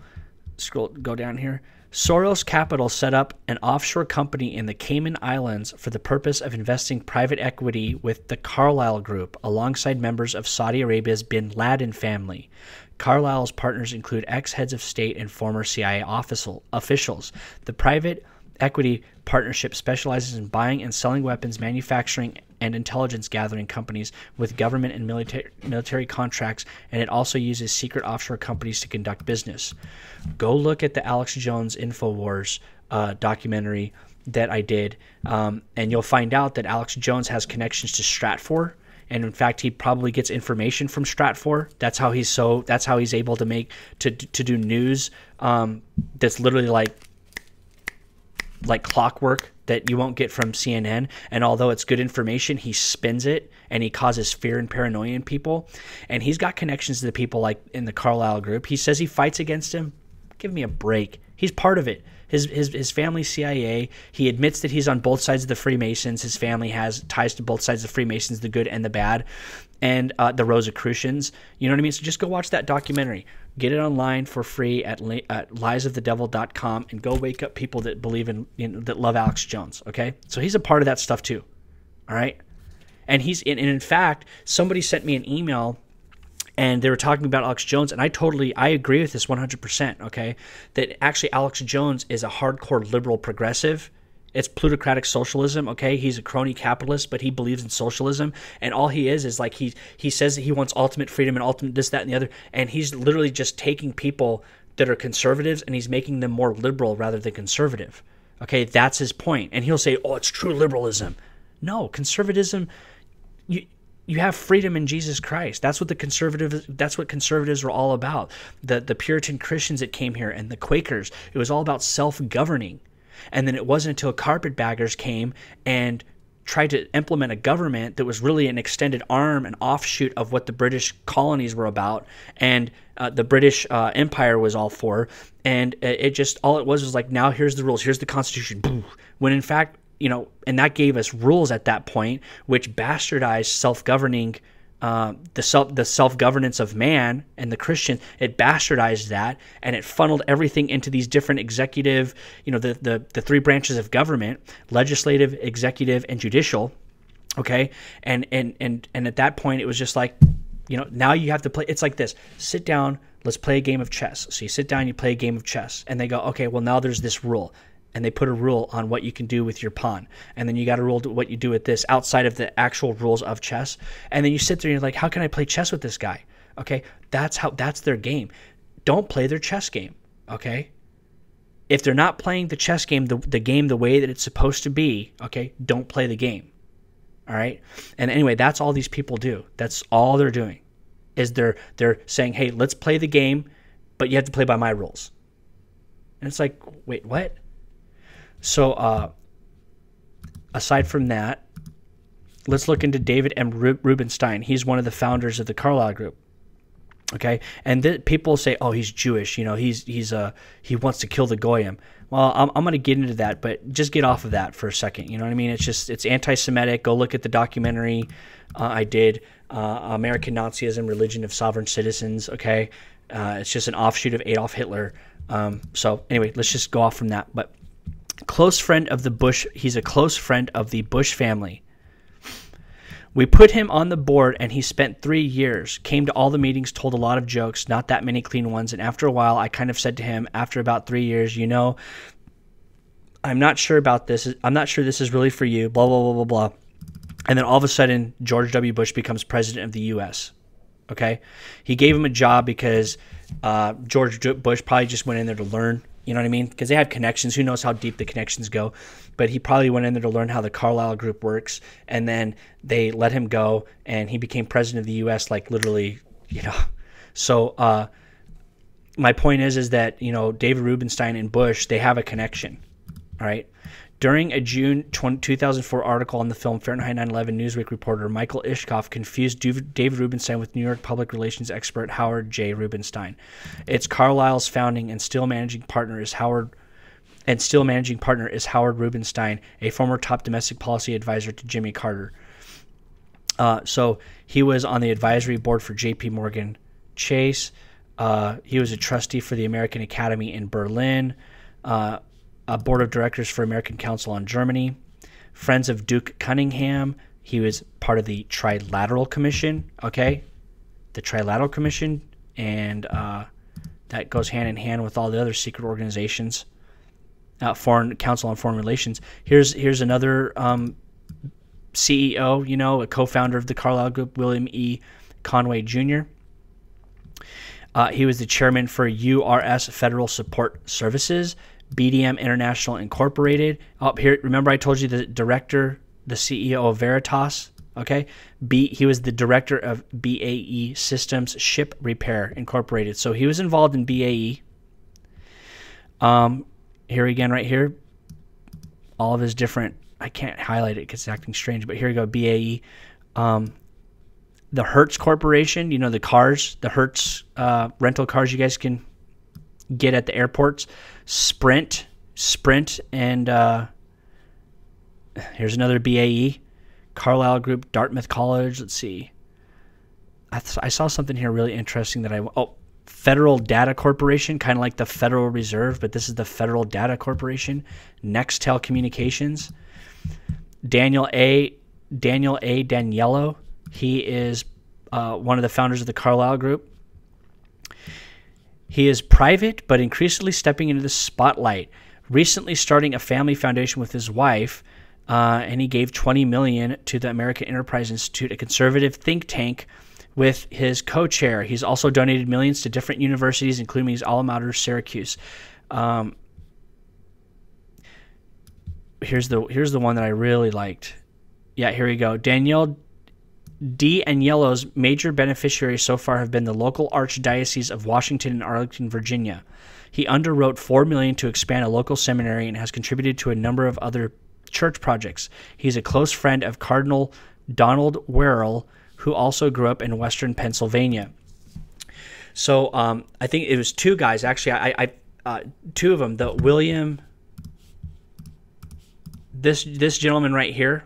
Go down here. Soros Capital set up an offshore company in the Cayman Islands for the purpose of investing private equity with the Carlyle Group alongside members of Saudi Arabia's bin Laden family. Carlyle's partners include ex-heads of state and former CIA officials. The private equity partnership specializes in buying and selling weapons, manufacturing, and intelligence gathering companies with government and military contracts, and it also uses secret offshore companies to conduct business. Go look at the Alex Jones InfoWars documentary that I did, and you'll find out that Alex Jones has connections to Stratfor, and in fact, he probably gets information from Stratfor. That's how he's able to do news that's literally like clockwork that you won't get from CNN. And although it's good information, he spins it and he causes fear and paranoia in people. And he's got connections to the people like in the Carlyle Group. He says he fights against him. Give me a break. He's part of it. His family's CIA. He admits that he's on both sides of the Freemasons. His family has ties to both sides of the Freemasons, the good and the bad, and the Rosicrucians. You know what I mean? So just go watch that documentary. Get it online for free at liesofthedevil.com, and go wake up people that believe that love Alex Jones. Okay, so he's a part of that stuff too. All right, and in fact, somebody sent me an email. And they were talking about Alex Jones, and I agree with this 100%, okay? That actually Alex Jones is a hardcore liberal progressive. It's plutocratic socialism, okay? He's a crony capitalist, but he believes in socialism. And all he is like he says that he wants ultimate freedom and ultimate this, that, and the other. And he's literally just taking people that are conservatives and he's making them more liberal rather than conservative. Okay, that's his point. And he'll say, oh, it's true liberalism. No, conservatism... You have freedom in Jesus Christ. That's what conservatives were all about. The Puritan Christians that came here and the Quakers, it was all about self-governing. And then it wasn't until carpetbaggers came and tried to implement a government that was really an extended arm, an offshoot of what the British colonies were about, and the British Empire was all for. And all it was like, now here's the rules, here's the Constitution. Boom. When in fact, and that gave us rules at that point, which bastardized self-governing, the self-governance of man and the Christian. It bastardized that, and it funneled everything into these different executive, the three branches of government: legislative, executive, and judicial. Okay, and at that point, it was just like, now you have to play. It's like this: sit down, let's play a game of chess. So you sit down, you play a game of chess, and they go, okay, well now there's this rule. And they put a rule on what you can do with your pawn. And then you got a rule to what you do with this outside of the actual rules of chess. And then you sit there and you're like, how can I play chess with this guy? Okay, that's their game. Don't play their chess game, okay? If they're not playing the chess game, the game the way that it's supposed to be, okay, don't play the game, all right? And anyway, that's all these people do. That's all they're doing is they're saying, hey, let's play the game, but you have to play by my rules. And it's like, wait, what? So, aside from that, let's look into David M. Rubenstein. He's one of the founders of the Carlyle Group. Okay, and people say, "Oh, he's Jewish. He wants to kill the goyim." Well, I'm going to get into that, but just get off of that for a second. You know what I mean? It's anti-Semitic. Go look at the documentary I did, American Nazism, Religion of Sovereign Citizens. Okay, it's just an offshoot of Adolf Hitler. So anyway, let's just go off from that. But close friend of the Bush. He's a close friend of the Bush family. We put him on the board, and he spent 3 years, came to all the meetings, told a lot of jokes, not that many clean ones, and after a while, I kind of said to him, after about 3 years, I'm not sure about this. I'm not sure this is really for you, blah, blah, blah, blah, blah. And then all of a sudden, George W. Bush becomes president of the U.S., okay? He gave him a job because George Bush probably just went in there to learn. You know what I mean? Because they had connections. Who knows how deep the connections go? But he probably went in there to learn how the Carlyle Group works. And then they let him go, and he became president of the U.S. like literally, So my point is that, David Rubenstein and Bush, they have a connection. All right? During a June 2004 article on the film Fahrenheit 9/11, Newsweek reporter Michael Ishkoff confused David Rubenstein with New York public relations expert Howard J. Rubenstein. It's Carlyle's founding and still managing partner is Howard Rubenstein, a former top domestic policy advisor to Jimmy Carter. So he was on the advisory board for J.P. Morgan Chase. He was a trustee for the American Academy in Berlin. A board of directors for American Council on Germany, Friends of Duke Cunningham. He was part of the Trilateral Commission, okay? The Trilateral Commission, and that goes hand in hand with all the other secret organizations. Foreign Council on Foreign Relations. Here's another CEO, a co-founder of the Carlyle Group, William E. Conway Jr. He was the chairman for URS Federal Support Services, BDM International Incorporated. Up here, remember I told you the director, the CEO of Veritas, okay? He was the director of BAE Systems Ship Repair Incorporated. So he was involved in BAE. Here again, right here, all of his different, I can't highlight it because it's acting strange, but here we go, BAE. The Hertz Corporation, the cars, the Hertz rental cars you guys can get at the airports. Sprint, and here's another BAE. Carlyle Group, Dartmouth College. Let's see. I saw something here really interesting that Federal Data Corporation, kind of like the Federal Reserve, but this is the Federal Data Corporation. Nextel Communications. Daniel A. Daniello. He is one of the founders of the Carlyle Group. He is private, but increasingly stepping into the spotlight. Recently starting a family foundation with his wife, and he gave $20 million to the American Enterprise Institute, a conservative think tank, with his co-chair. He's also donated millions to different universities, including his alma mater, Syracuse. Here's the one that I really liked. Yeah, here we go. Danielle D. Agnello's major beneficiaries so far have been the local Archdiocese of Washington and Arlington, Virginia. He underwrote $4 million to expand a local seminary and has contributed to a number of other church projects. He's a close friend of Cardinal Donald Werrell, who also grew up in Western Pennsylvania. So I think it was two guys, actually. I two of them. The William, this gentleman right here,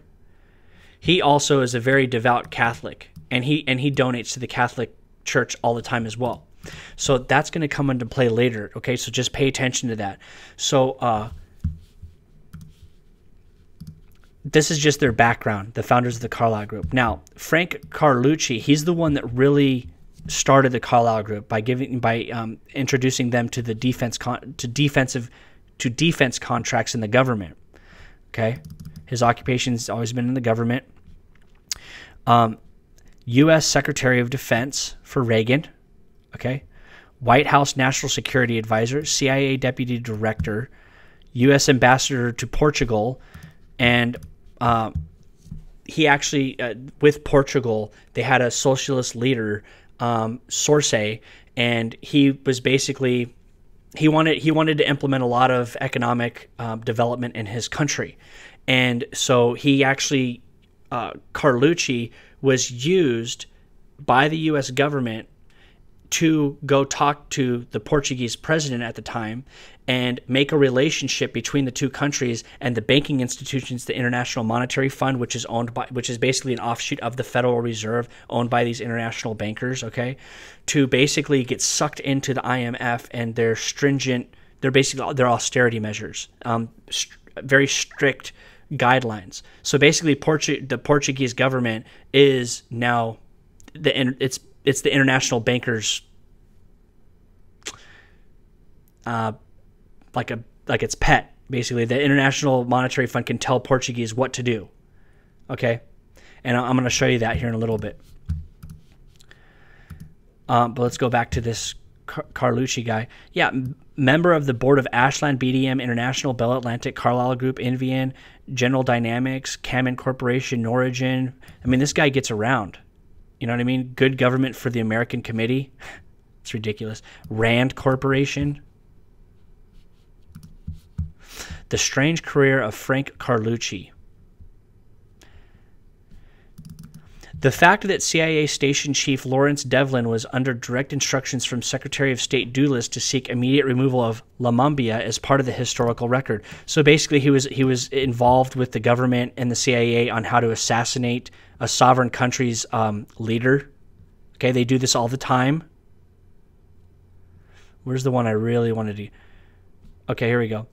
he also is a very devout Catholic, and he donates to the Catholic Church all the time as well. So that's going to come into play later. Okay, so just pay attention to that. So this is just their background, the founders of the Carlyle Group. Now, Frank Carlucci, he's the one that really started the Carlyle Group by introducing them to the defense contracts in the government. Okay, his occupation's always been in the government. U.S. Secretary of Defense for Reagan. Okay, White House National Security Advisor, CIA Deputy Director, U.S. Ambassador to Portugal, and he actually, with Portugal, they had a socialist leader, Sorce, and he was basically, he wanted to implement a lot of economic development in his country. And so he actually, Carlucci was used by the U.S. government to go talk to the Portuguese president at the time and make a relationship between the two countries and the banking institutions, the International Monetary Fund, which is basically an offshoot of the Federal Reserve, owned by these international bankers, okay, to basically get sucked into the IMF and their their austerity measures, very strict guidelines. So basically, the Portuguese government is now it's the international bankers, like its pet. Basically, the International Monetary Fund can tell Portuguese what to do. Okay, and I'm going to show you that here in a little bit. But let's go back to this Carlucci guy. Yeah, member of the board of Ashland, BDM International, Bell Atlantic, Carlyle Group, Invian, General Dynamics, Cammon Corporation, Norwegian. I mean, this guy gets around. You know what I mean? Good Government for the American Committee. It's ridiculous. Rand Corporation. The Strange Career of Frank Carlucci. The fact that CIA Station Chief Lawrence Devlin was under direct instructions from Secretary of State Dulles to seek immediate removal of Lamambia is part of the historical record. So basically, he was involved with the government and the CIA on how to assassinate a sovereign country's leader. Okay, they do this all the time. Where's the one I really wanted to do? Okay, here we go.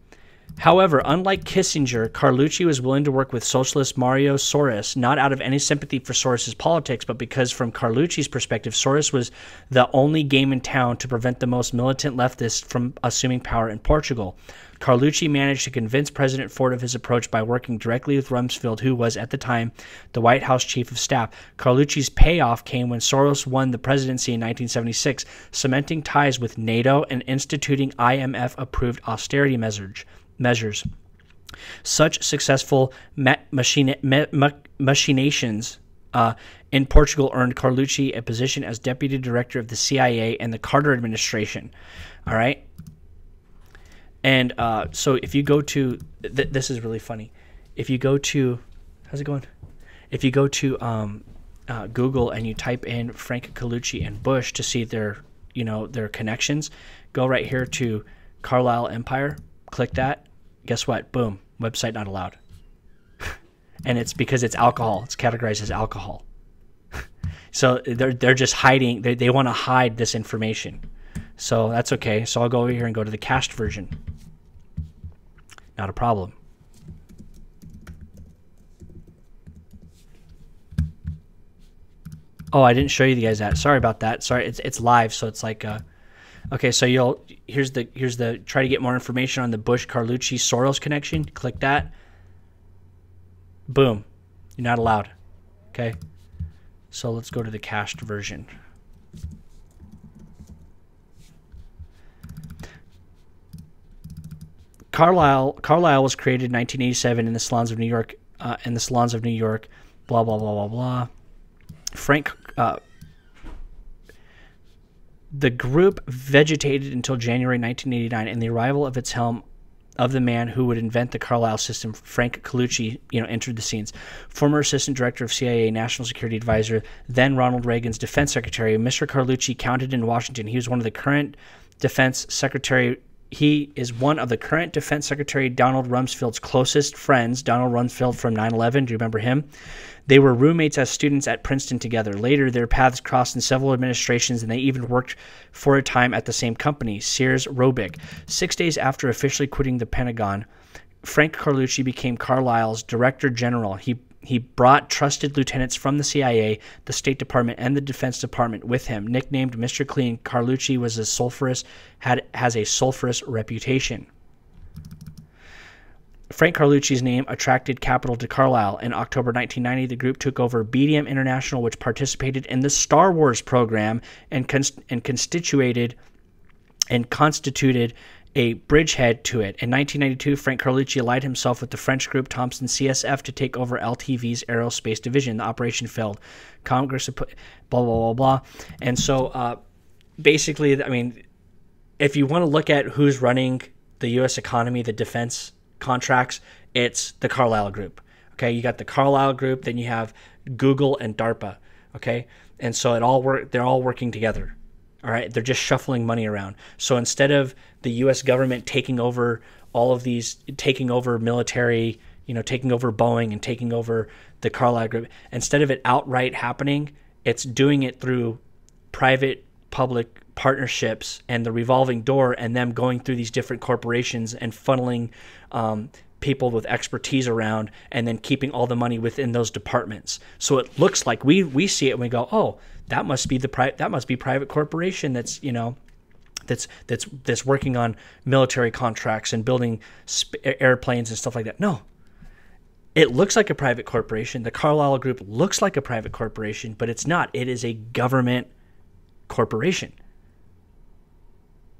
However, unlike Kissinger, Carlucci was willing to work with socialist Mario Soros, not out of any sympathy for Soros's politics, but because from Carlucci's perspective, Soros was the only game in town to prevent the most militant leftists from assuming power in Portugal. Carlucci managed to convince President Ford of his approach by working directly with Rumsfeld, who was, at the time, the White House Chief of Staff. Carlucci's payoff came when Soros won the presidency in 1976, cementing ties with NATO and instituting IMF-approved austerity measures. Such successful machinations in Portugal earned Carlucci a position as Deputy Director of the CIA and the Carter administration. All right? And so if you go to, this is really funny. If you go to, how's it going? If you go to Google and you type in Frank Carlucci and Bush to see their connections, Go right here to Carlyle Empire. Click that. Guess what? Boom. Website not allowed. And it's because it's alcohol. It's categorized as alcohol. So they're just hiding. They want to hide this information. So that's okay. So I'll go over here and go to the cached version. Not a problem. Oh, I didn't show you guys that. Sorry about that. Sorry, it's live, so it's like okay, so here's the try to get more information on the Bush Carlucci Soros connection. Click that. Boom. You're not allowed. Okay. So let's go to the cached version. Carlyle was created in 1987 in the salons of New York. Blah blah blah blah blah. The group vegetated until January 1989, and the arrival of its helm of the man who would invent the Carlyle system, Frank Carlucci, entered the scenes. Former assistant director of CIA, national security advisor, then Ronald Reagan's defense secretary, Mr. Carlucci counted in Washington. He was one of the current defense secretary. He is one of the current defense secretary Donald Rumsfeld's closest friends. Donald Rumsfeld from 9/11. Do you remember him? They were roommates as students at Princeton together. Later, their paths crossed in several administrations, and they even worked for a time at the same company, Sears Roebuck. 6 days after officially quitting the Pentagon, Frank Carlucci became Carlyle's Director General. He brought trusted lieutenants from the CIA, the State Department, and the Defense Department with him. Nicknamed Mr. Clean, Carlucci has a sulfurous reputation. Frank Carlucci's name attracted capital to Carlyle. In October 1990, the group took over BDM International, which participated in the Star Wars program and constituted a bridgehead to it. In 1992, Frank Carlucci allied himself with the French group Thomson CSF to take over LTV's aerospace division. The operation failed. Congress blah blah blah blah. And so basically, I mean, if you want to look at who's running the U.S. economy, the defense contracts, it's the Carlyle Group. Okay, you got the Carlyle Group, then you have Google and DARPA. Okay, and so they're all working together. All right, they're just shuffling money around. So instead of the U.S. government taking over all of these, taking over military, taking over Boeing and taking over the Carlyle Group, instead of it outright happening, it's doing it through private-public partnerships and the revolving door, and them going through these different corporations and funneling people with expertise around, and then keeping all the money within those departments. So it looks like we see it and we go, oh, that must be private corporation that's that's working on military contracts and building airplanes and stuff like that. No, it looks like a private corporation. The Carlyle Group looks like a private corporation, but it's not. It is a government corporation.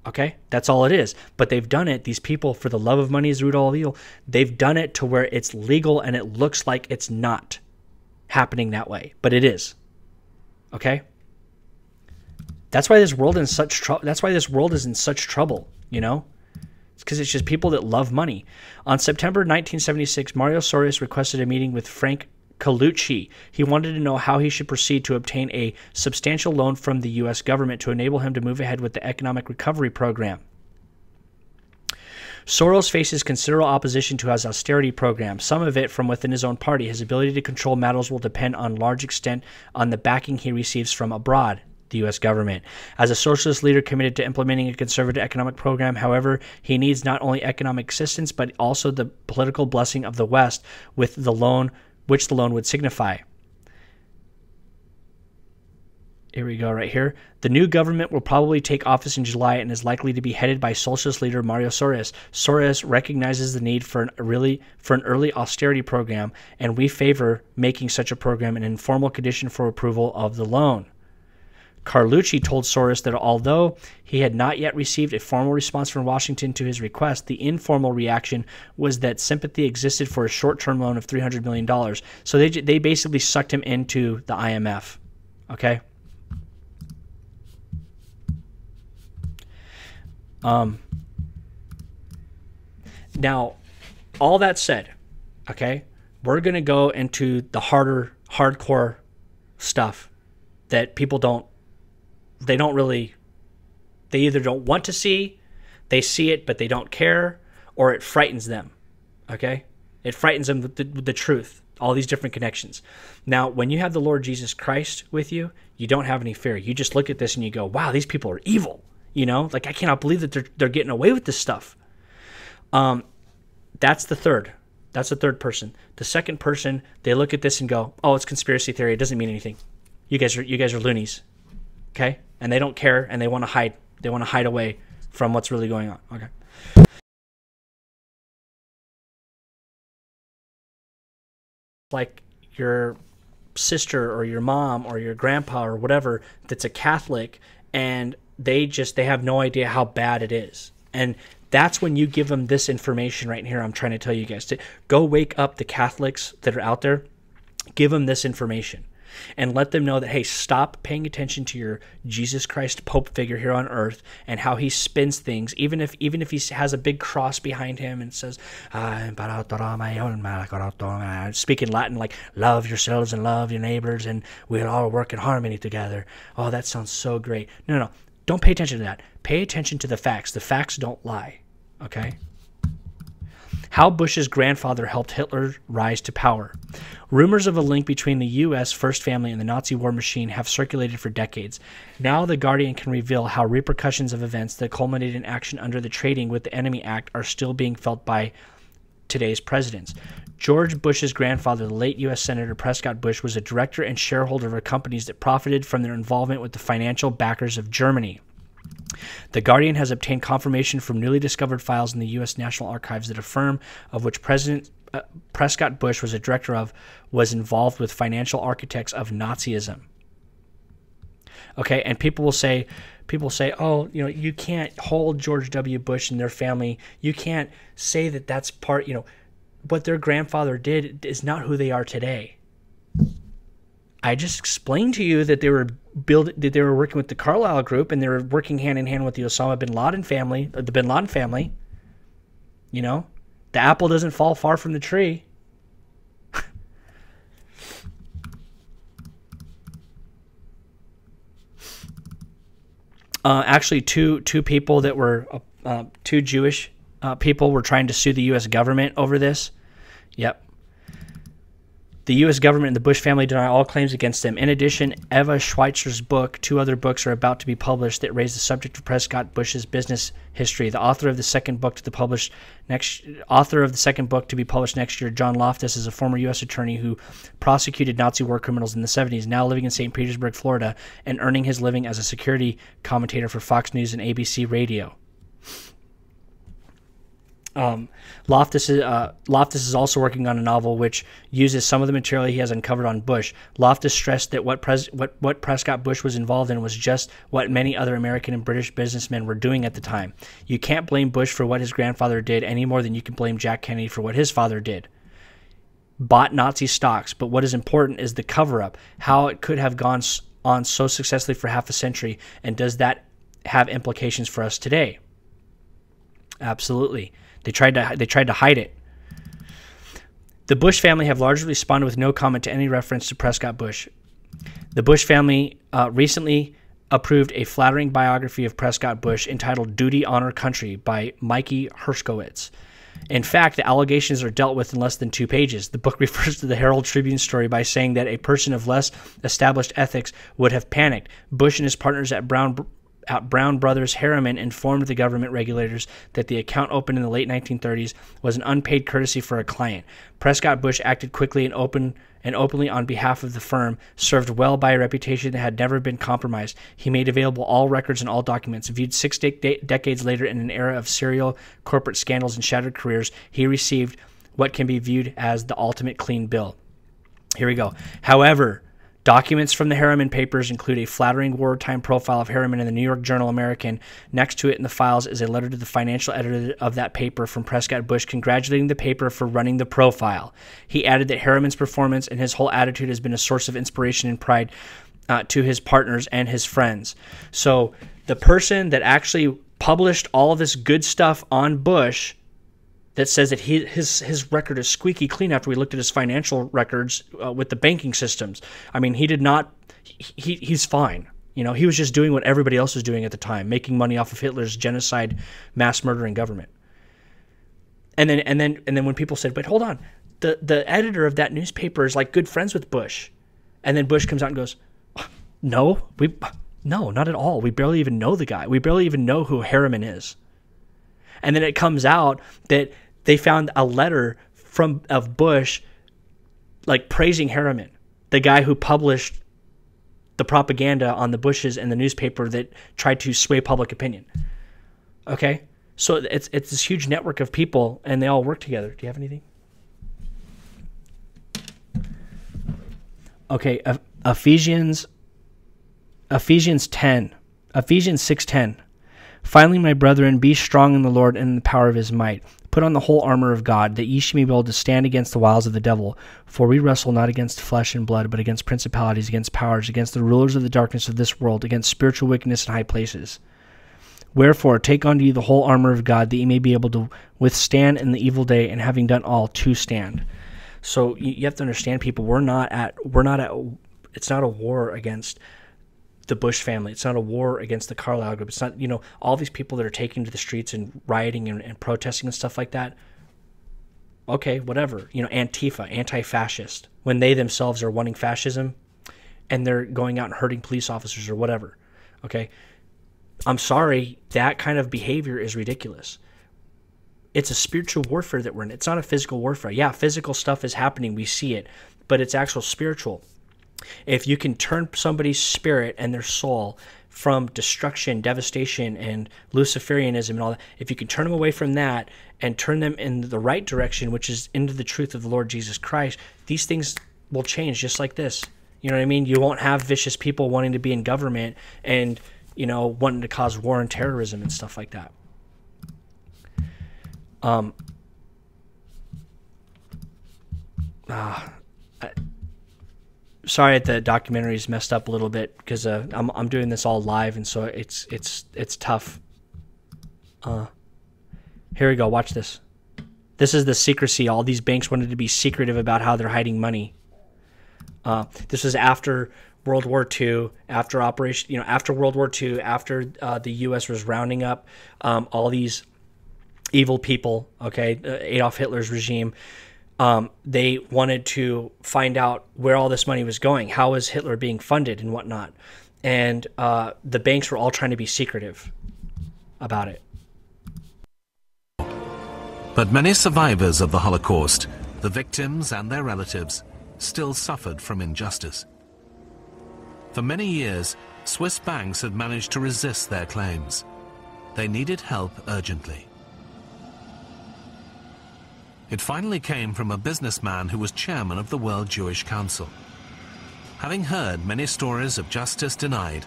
Okay, that's all it is. But they've done it. These people, for the love of money is the root of all evil. They've done it to where it's legal, and it looks like it's not happening that way, but it is. Okay, that's why this world is in such trouble. That's why this world is in such trouble. It's because it's just people that love money. On September 1976, Mario Soros requested a meeting with Frank Carlucci. He wanted to know how he should proceed to obtain a substantial loan from the U.S. government to enable him to move ahead with the economic recovery program. Soros faces considerable opposition to his austerity program, some of it from within his own party. His ability to control matters will depend on large extent on the backing he receives from abroad, the U.S. government. As a socialist leader committed to implementing a conservative economic program, however, he needs not only economic assistance, but also the political blessing of the West with the loan, which the loan would signify. Here we go right here. The new government will probably take office in July and is likely to be headed by socialist leader Mario Soros. Soros recognizes the need for an early austerity program, and we favor making such a program an informal condition for approval of the loan. Carlucci told Soros that although he had not yet received a formal response from Washington to his request, the informal reaction was that sympathy existed for a short-term loan of $300 million. So they basically sucked him into the IMF. Okay? Now, all that said, okay, we're going to go into the hardcore stuff that people don't really They either don't want to see, they see it but they don't care, or it frightens them. Okay? It frightens them with the truth. All these different connections. Now, when you have the Lord Jesus Christ with you, you don't have any fear. You just look at this and you go, wow, these people are evil. You know, like I cannot believe that they're getting away with this stuff. That's the third. That's the third person. The second person, they look at this and go, oh, it's conspiracy theory. It doesn't mean anything. You guys are loonies. Okay? And they don't care and they want to hide. They want to hide away from what's really going on. Okay. Like your sister or your mom or your grandpa or whatever that's a Catholic, and they have no idea how bad it is. And that's when you give them this information right here. I'm trying to tell you guys to go wake up the Catholics that are out there. Give them this information and let them know that, hey, stop paying attention to your Jesus Christ Pope figure here on earth and how he spins things, even if he has a big cross behind him and says, speaking Latin like, love yourselves and love your neighbors and we'll all work in harmony together. Oh, that sounds so great. No. Don't pay attention to that. Pay attention to the facts. The facts don't lie. Okay? How Bush's grandfather helped Hitler rise to power. Rumors of a link between the U.S. First Family and the Nazi war machine have circulated for decades. Now The Guardian can reveal how repercussions of events that culminated in action under the Trading with the Enemy Act are still being felt by today's presidents. George Bush's grandfather, the late U.S. Senator Prescott Bush, was a director and shareholder of companies that profited from their involvement with the financial backers of Germany. The Guardian has obtained confirmation from newly discovered files in the U.S. National Archives that a firm of which President Prescott Bush was a director of was involved with financial architects of Nazism. Okay, and people say, oh, you know, you can't hold George W. Bush and their family. You can't say that that's part, you know, what their grandfather did is not who they are today. I just explained to you that they were working with the Carlyle Group and they were working hand in hand with the Osama bin Laden family, the bin Laden family. You know, the apple doesn't fall far from the tree. Actually, two people that were two Jewish people were trying to sue the U.S. government over this. Yep. The U.S. government and the Bush family deny all claims against them. In addition, Eva Schweitzer's book, 2 other books are about to be published that raise the subject of Prescott Bush's business history. The author of the second book to be published next year, John Loftus, is a former U.S. attorney who prosecuted Nazi war criminals in the 70s, now living in St. Petersburg, Florida, and earning his living as a security commentator for Fox News and ABC Radio. Loftus is also working on a novel which uses some of the material he has uncovered on Bush. Loftus stressed that what Prescott Bush was involved in was just what many other American and British businessmen were doing at the time. You can't blame Bush for what his grandfather did any more than you can blame Jack Kennedy for what his father did. Bought Nazi stocks, but what is important is the cover-up, how it could have gone on so successfully for half a century, and does that have implications for us today? Absolutely. They tried to hide it. The Bush family have largely responded with no comment to any reference to Prescott Bush. The Bush family recently approved a flattering biography of Prescott Bush entitled Duty, Honor, Country by Mikey Herskowitz. In fact, the allegations are dealt with in less than 2 pages. The book refers to the Herald Tribune story by saying that a person of less established ethics would have panicked. Bush and his partners at Brown Brothers Harriman informed the government regulators that the account opened in the late 1930s was an unpaid courtesy for a client. Prescott Bush acted quickly and openly on behalf of the firm, served well by a reputation that had never been compromised. He made available all records and all documents. Viewed 6 decades later in an era of serial corporate scandals and shattered careers, he received what can be viewed as the ultimate clean bill. Here we go. However, documents from the Harriman papers include a flattering wartime profile of Harriman in the New York Journal-American. Next to it in the files is a letter to the financial editor of that paper from Prescott Bush congratulating the paper for running the profile. He added that Harriman's performance and his whole attitude has been a source of inspiration and pride to his partners and his friends. So the person that actually published all of this good stuff on Bush that says that his record is squeaky clean after we looked at his financial records with the banking systems. I mean, he did not. He's fine. You know, he was just doing what everybody else was doing at the time, making money off of Hitler's genocide, mass murdering government. And then when people said, "But hold on, the editor of that newspaper is like good friends with Bush," and then Bush comes out and goes, "No, not at all. We barely even know the guy. We barely even know who Harriman is." And then it comes out that they found a letter of Bush, like praising Harriman, the guy who published the propaganda on the Bushes and the newspaper that tried to sway public opinion. Okay, so it's this huge network of people, and they all work together. Do you have anything? Okay, Ephesians 6:10. Finally, my brethren, be strong in the Lord and in the power of his might. Put on the whole armor of God, that ye may be able to stand against the wiles of the devil. For we wrestle not against flesh and blood, but against principalities, against powers, against the rulers of the darkness of this world, against spiritual wickedness in high places. Wherefore, take unto you the whole armor of God, that ye may be able to withstand in the evil day, and having done all, to stand. So you have to understand, people, it's not a war against the Bush family. It's not a war against the Carlyle Group. It's not, all these people that are taking to the streets and rioting and protesting and stuff like that. Okay, whatever. Antifa, anti-fascist, when they themselves are wanting fascism and they're going out and hurting police officers or whatever. Okay, I'm sorry, that kind of behavior is ridiculous. It's a spiritual warfare that we're in. It's not a physical warfare. Yeah, physical stuff is happening. We see it, but it's actual spiritual. If you can turn somebody's spirit and their soul from destruction, devastation, and Luciferianism and all that, if you can turn them away from that and turn them in the right direction, which is into the truth of the Lord Jesus Christ, these things will change just like this. You know what I mean? You won't have vicious people wanting to be in government and, wanting to cause war and terrorism and stuff like that. Sorry, the documentary is messed up a little bit because I'm doing this all live, and so it's tough. Here we go. Watch this. This is the secrecy. All these banks wanted to be secretive about how they're hiding money. This was after World War II, after World War II, after the U.S. was rounding up all these evil people. Okay, Adolf Hitler's regime. They wanted to find out where all this money was going. How was Hitler being funded and whatnot? And the banks were all trying to be secretive about it. But many survivors of the Holocaust, the victims and their relatives, still suffered from injustice. For many years, Swiss banks had managed to resist their claims. They needed help urgently. It finally came from a businessman who was chairman of the World Jewish Council. Having heard many stories of justice denied,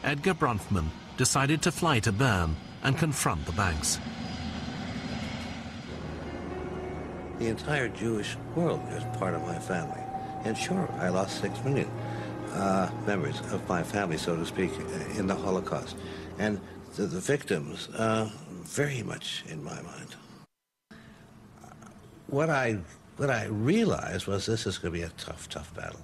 Edgar Bronfman decided to fly to Bern and confront the banks. The entire Jewish world is part of my family. And sure, I lost 6 million members of my family, so to speak, in the Holocaust. And the victims, very much in my mind. What I realized was this is going to be a tough battle.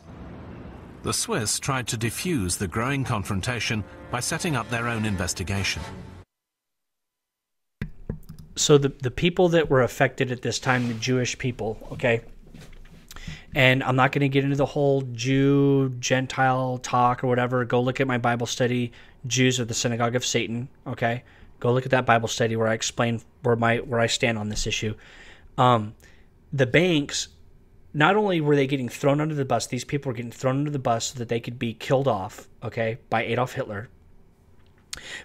The Swiss tried to defuse the growing confrontation by setting up their own investigation. So the people that were affected at this time, the Jewish people, okay, and I'm not going to get into the whole Jew, Gentile talk or whatever. Go look at my Bible study, Jews are the Synagogue of Satan, okay? Go look at that Bible study where I explain where I stand on this issue. The banks, not only were they getting thrown under the bus, these people were getting thrown under the bus so that they could be killed off, okay, by Adolf Hitler.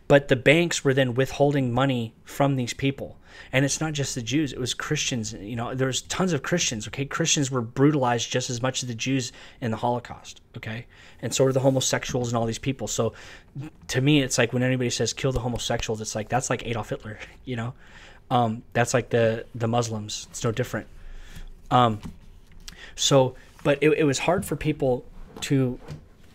But the banks were then withholding money from these people. And it's not just the Jews, it was Christians. There's tons of Christians, okay? Christians were brutalized just as much as the Jews in the Holocaust, okay? And so were the homosexuals and all these people. So to me, it's like when anybody says kill the homosexuals, it's like that's like Adolf Hitler, that's like the Muslims. It's no different. But it was hard for people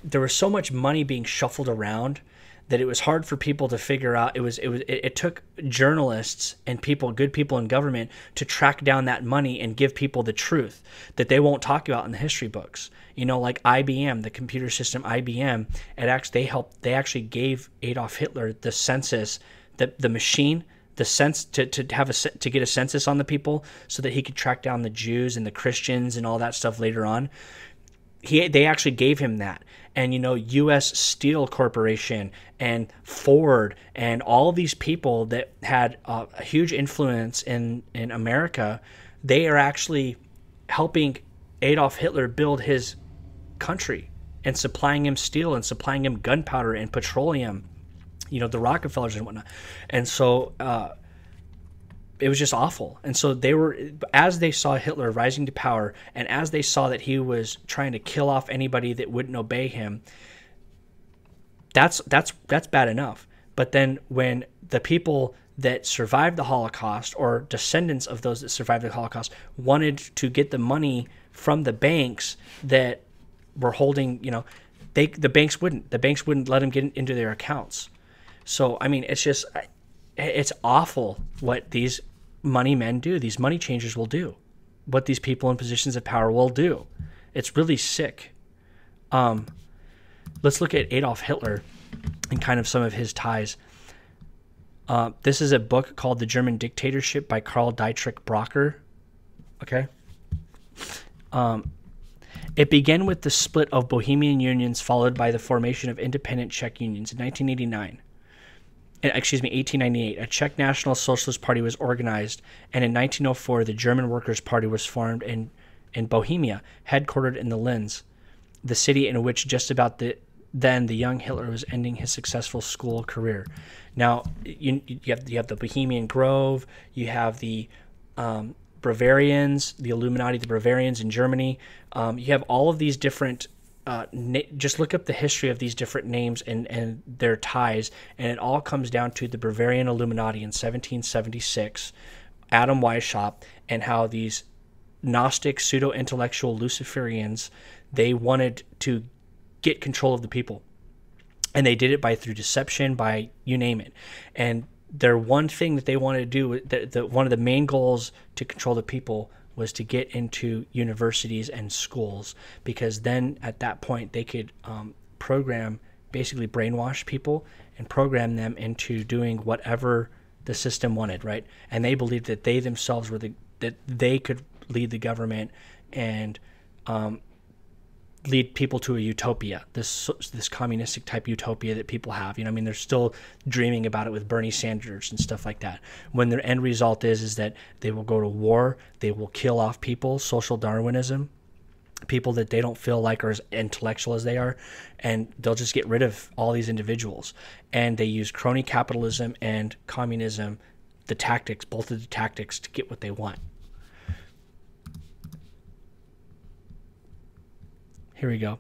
there was so much money being shuffled around that it was hard for people to figure out. It took journalists and good people in government to track down that money and give people the truth that they won't talk about in the history books. Like IBM, the computer system IBM, they actually gave Adolf Hitler the census, the machine, the sense to get a census on the people so that he could track down the Jews and the Christians and all that stuff later on. They actually gave him that. And, U.S. Steel Corporation and Ford and all of these people that had a huge influence in America, they are actually helping Adolf Hitler build his country and supplying him steel and supplying him gunpowder and petroleum, the Rockefellers and whatnot. And so it was just awful. And so as they saw Hitler rising to power, and as they saw that he was trying to kill off anybody that wouldn't obey him, that's bad enough. But then when the people that survived the Holocaust, or descendants of those that survived the Holocaust, wanted to get the money from the banks that were holding, the banks wouldn't let them get into their accounts. So it's awful what these money men do, these money changers will do, what these people in positions of power will do. It's really sick. Let's look at Adolf Hitler and kind of some of his ties. This is a book called The German Dictatorship by Karl Dietrich Brocker. Okay. It began with the split of Bohemian unions, followed by the formation of independent Czech unions in 1898. A Czech National Socialist Party was organized, and in 1904, the German Workers' Party was formed in Bohemia, headquartered in the Linz, the city in which just about then the young Hitler was ending his successful school career. Now, you have the Bohemian Grove, you have the Bavarians, the Illuminati, the Bavarians in Germany. You have all of these different. Just look up the history of these different names and their ties, and it all comes down to the Bavarian Illuminati in 1776, Adam Weishaupt, and how these Gnostic pseudo-intellectual Luciferians, they wanted to get control of the people, and they did it through deception, by you name it. And their one thing that they wanted to do, one of the main goals to control the people, was to get into universities and schools, because then at that point they could basically brainwash people and program them into doing whatever the system wanted, right? And they believed that they themselves that they could lead the government and lead people to a utopia, this communistic type utopia that people have. They're still dreaming about it with Bernie Sanders and stuff like that. When their end result is that they will go to war, they will kill off people, social Darwinism, people that they don't feel like are as intellectual as they are, and they'll just get rid of all these individuals. And they use crony capitalism and communism, both of the tactics, to get what they want. Here we go.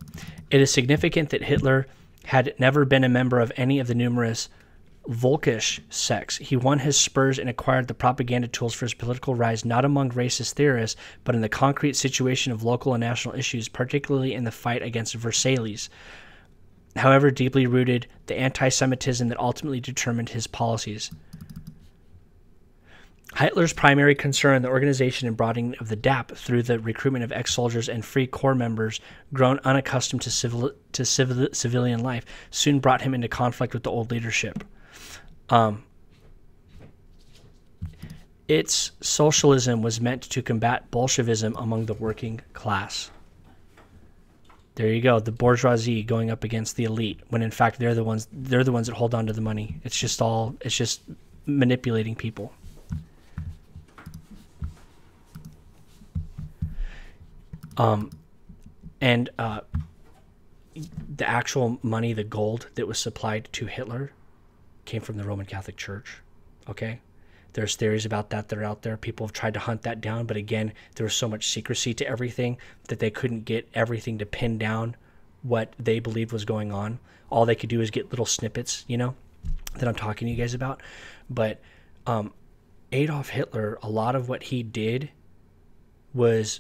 It is significant that Hitler had never been a member of any of the numerous Volkisch sects. He won his spurs and acquired the propaganda tools for his political rise not among racist theorists, but in the concrete situation of local and national issues, particularly in the fight against Versailles. However deeply rooted the anti-Semitism that ultimately determined his policies. Hitler's primary concern, the organization and broadening of the DAP through the recruitment of ex-soldiers and free corps members grown unaccustomed to civilian life, soon brought him into conflict with the old leadership. Its socialism was meant to combat Bolshevism among the working class. There you go, the bourgeoisie going up against the elite, when in fact they're the ones that hold on to the money. It's just manipulating people. The actual money, the gold that was supplied to Hitler, came from the Roman Catholic Church. Okay? There's theories about that are out there. People have tried to hunt that down, but again, there was so much secrecy to everything that they couldn't get everything to pin down what they believed was going on. All they could do is get little snippets, that I'm talking to you guys about. But Adolf Hitler, a lot of what he did was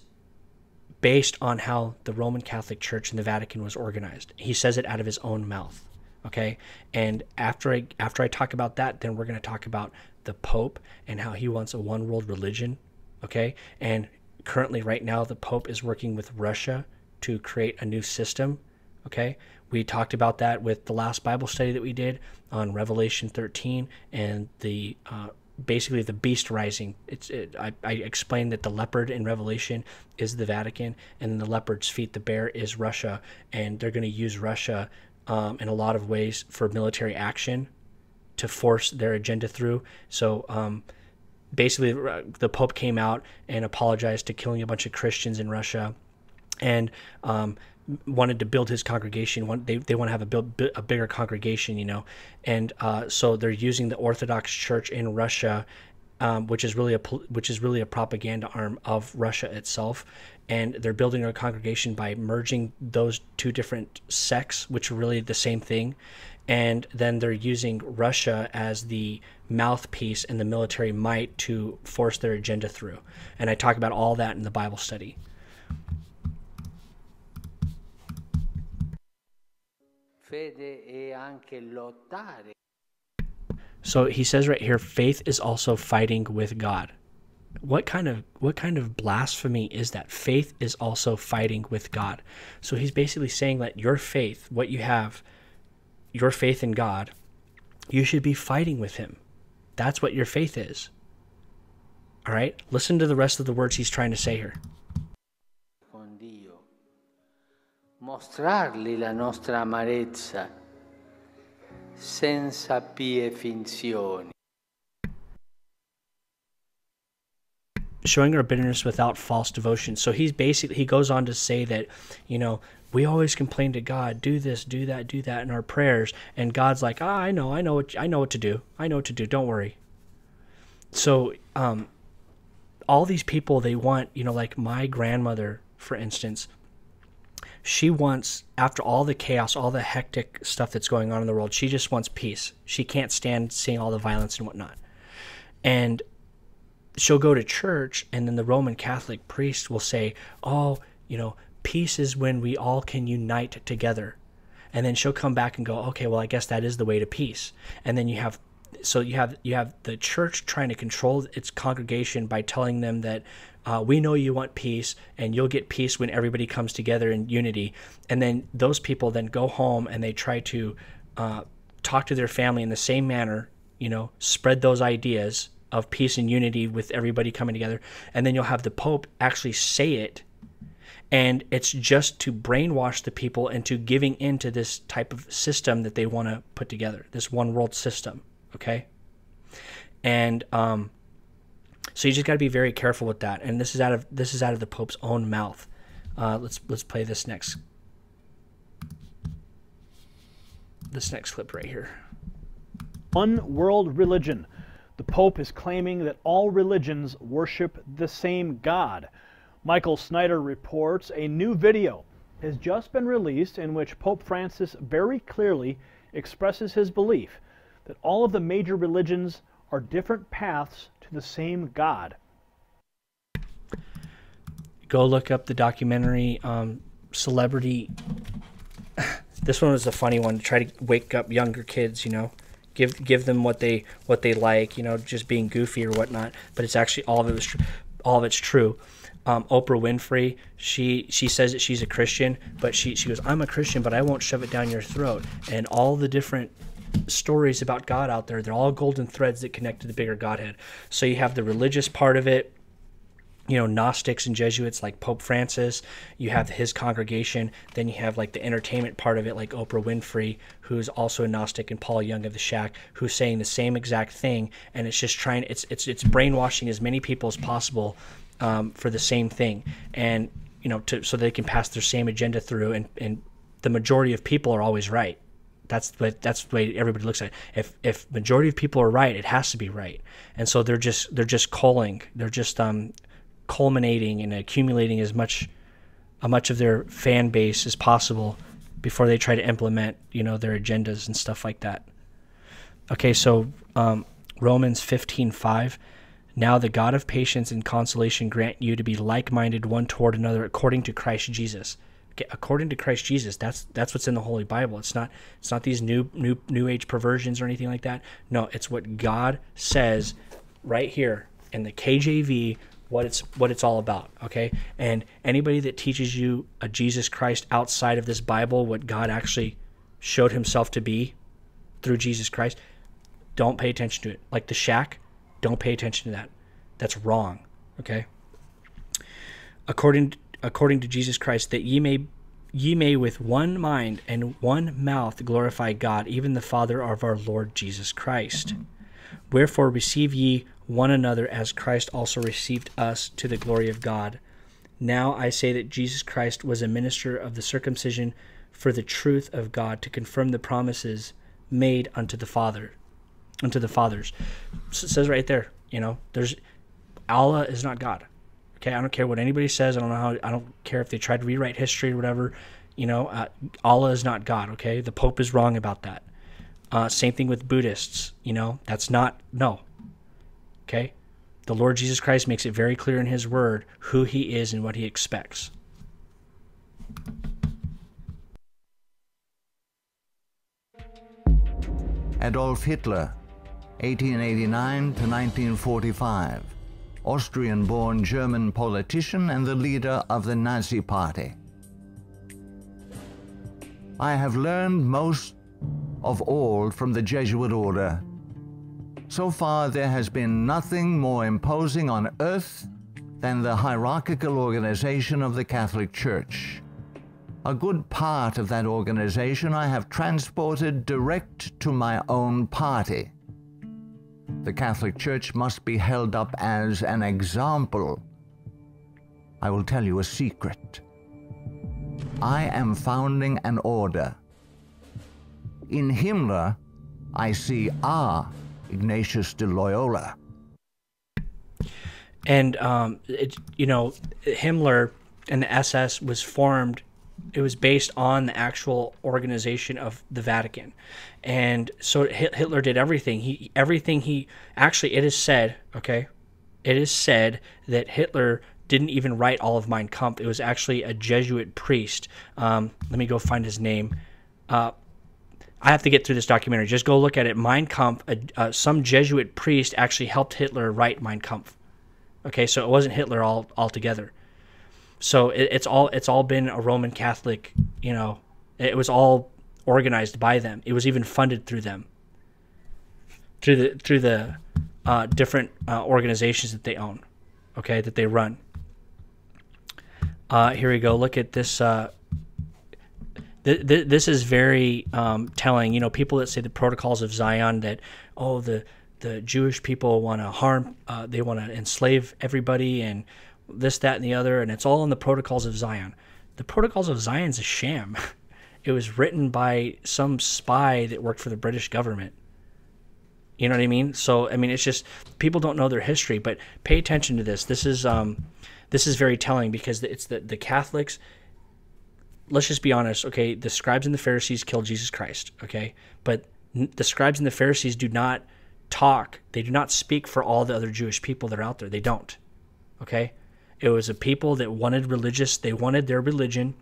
based on how the Roman Catholic Church and the Vatican was organized. He says it out of his own mouth. Okay, and after I talk about that, then we're going to talk about the Pope and how he wants a one world religion. Okay, and currently right now the Pope is working with Russia to create a new system. Okay, we talked about that with the last Bible study that we did on Revelation 13 and the basically the beast rising. I explained that the leopard in Revelation is the Vatican, and the leopard's feet, the bear, is Russia, and they're going to use Russia in a lot of ways for military action to force their agenda through. So basically the Pope came out and apologized to killing a bunch of Christians in Russia, and wanted to build his congregation. They want to have a bigger congregation, you know, and so they're using the Orthodox Church in Russia, which is really a propaganda arm of Russia itself, and they're building a congregation by merging those two different sects, which are really the same thing, and then they're using Russia as the mouthpiece and the military might to force their agenda through. And I talk about all that in the Bible study. So he says right here, faith is also fighting with God. What kind of blasphemy is that? Faith is also fighting with God. So he's basically saying that your faith, what you have, your faith in God, you should be fighting with him. That's what your faith is. All right? Listen to the rest of the words he's trying to say here. Mostrargli la nostra amarezza senza pie finzioni. Showing our bitterness without false devotion. So he goes on to say that, you know, we always complain to God, do this, do that in our prayers, and God's like, I know what to do. Don't worry. So all these people, they want, you know, like my grandmother, for instance, she wants, after all the chaos, all the hectic stuff that's going on in the world, she just wants peace. She can't stand seeing all the violence and whatnot. And she'll go to church, and then the Roman Catholic priest will say, oh, you know, peace is when we all can unite together. And then she'll come back and go, okay, well, I guess that is the way to peace. And then you have the church trying to control its congregation by telling them that we know you want peace, and you'll get peace when everybody comes together in unity. And then those people then go home and they try to talk to their family in the same manner, you know, spread those ideas of peace and unity with everybody coming together. And then you'll have the Pope actually say it, and it's just to brainwash the people into giving into this type of system that they want to put together, this one world system. Okay, and so you just got to be very careful with that. And this is out of the Pope's own mouth. Let's play this next clip right here. One world religion. The Pope is claiming that all religions worship the same God. Michael Snyder reports a new video has just been released in which Pope Francis very clearly expresses his belief that all of the major religions are different paths to the same God. Go look up the documentary Celebrity. This one was a funny one to try to wake up younger kids, you know. Give them what they like, you know, just being goofy or whatnot. But it's actually all of it's true. Oprah Winfrey, she says that she's a Christian, but she goes, I'm a Christian, but I won't shove it down your throat. And all the different stories about God out there, they're all golden threads that connect to the bigger Godhead. So you have the religious part of it, you know, Gnostics and Jesuits like Pope Francis, you have his congregation, then you have like the entertainment part of it like Oprah Winfrey, who's also a Gnostic, and Paul Young of the Shack, who's saying the same exact thing, and it's just trying, it's brainwashing as many people as possible for the same thing, and you know, so they can pass their same agenda through, and the majority of people are always right. That's the way everybody looks at it. If majority of people are right, it has to be right. And so they're just culminating and accumulating as much of their fan base as possible before they try to implement, you know, their agendas and stuff like that. Okay, so Romans 15:5. Now the God of patience and consolation grant you to be like-minded one toward another according to Christ Jesus. Okay, according to Christ Jesus, that's what's in the Holy Bible. It's not these new age perversions or anything like that. No, it's what God says right here in the KJV, what it's all about, okay? And anybody that teaches you a Jesus Christ outside of this Bible, what God actually showed himself to be through Jesus Christ, don't pay attention to it. Like the shack, don't pay attention to that. That's wrong, okay? According to Jesus Christ, that ye may with one mind and one mouth glorify God, even the Father of our Lord Jesus Christ. Wherefore receive ye one another as Christ also received us to the glory of God. Now I say that Jesus Christ was a minister of the circumcision for the truth of God, to confirm the promises made unto the fathers. So it says right there, there's Allah is not God. Okay, I don't care what anybody says. I don't care if they try to rewrite history or whatever. Allah is not God. Okay, the Pope is wrong about that. Same thing with Buddhists. That's not, no. Okay, the Lord Jesus Christ makes it very clear in His Word who He is and what He expects. Adolf Hitler, 1889 to 1945. Austrian-born German politician and the leader of the Nazi Party. I have learned most of all from the Jesuit order. So far, there has been nothing more imposing on earth than the hierarchical organization of the Catholic Church. A good part of that organization I have transported direct to my own party. The Catholic Church must be held up as an example. I will tell you a secret. I am founding an order. In Himmler, I see our Ignatius de Loyola. And, Himmler and the SS was formed, it was based on the actual organization of the Vatican. And so Hitler did everything. It is said, okay, it is said that Hitler didn't even write all of Mein Kampf. It was actually a Jesuit priest. Let me go find his name. I have to get through this documentary. Just go look at it. Mein Kampf, some Jesuit priest actually helped Hitler write Mein Kampf. Okay, so it wasn't Hitler altogether. So it's all been a Roman Catholic, it was all organized by them. It was even funded through them, through the different organizations that they own, okay, that they run. Here we go. Look at this. This is very telling. People that say the Protocols of Zion, that the Jewish people want to harm, they want to enslave everybody, and this, that, and the other, and it's all in the Protocols of Zion. The Protocols of Zion is a sham. It was written by some spy that worked for the British government. You know what I mean? So, it's just, people don't know their history, but pay attention to this. This is very telling, because it's the Catholics. Let's just be honest, okay? The scribes and the Pharisees killed Jesus Christ, okay? But the scribes and the Pharisees do not talk. They do not speak for all the other Jewish people that are out there. They don't, okay? It was a people that they wanted their religion.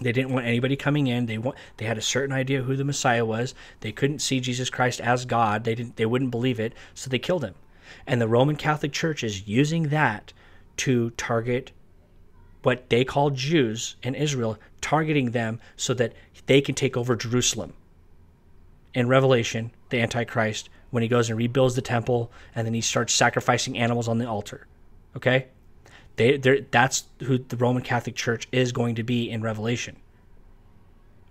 They didn't want anybody coming in. They had a certain idea who the Messiah was. They couldn't see Jesus Christ as God. They wouldn't believe it, so they killed him. And the Roman Catholic Church is using that to target what they call Jews in Israel, targeting them so that they can take over Jerusalem. In Revelation, the Antichrist, when he goes and rebuilds the temple, and then he starts sacrificing animals on the altar. Okay? That's who the Roman Catholic Church is going to be in Revelation.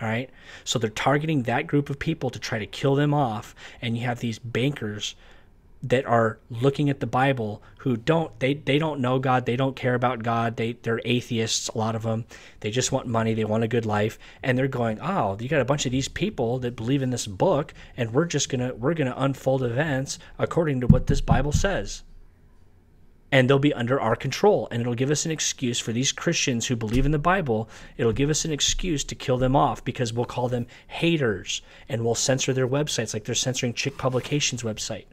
All right? So they're targeting that group of people to try to kill them off, and you have these bankers that are looking at the Bible who don't know God, they don't care about God, they're atheists, a lot of them. They just want money, they want a good life, and they're going, oh, you got a bunch of these people that believe in this book, and we're gonna unfold events according to what this Bible says. And they'll be under our control, and it'll give us an excuse for these Christians who believe in the Bible. It'll give us an excuse to kill them off, because we'll call them haters, and we'll censor their websites like they're censoring Chick Publications' website.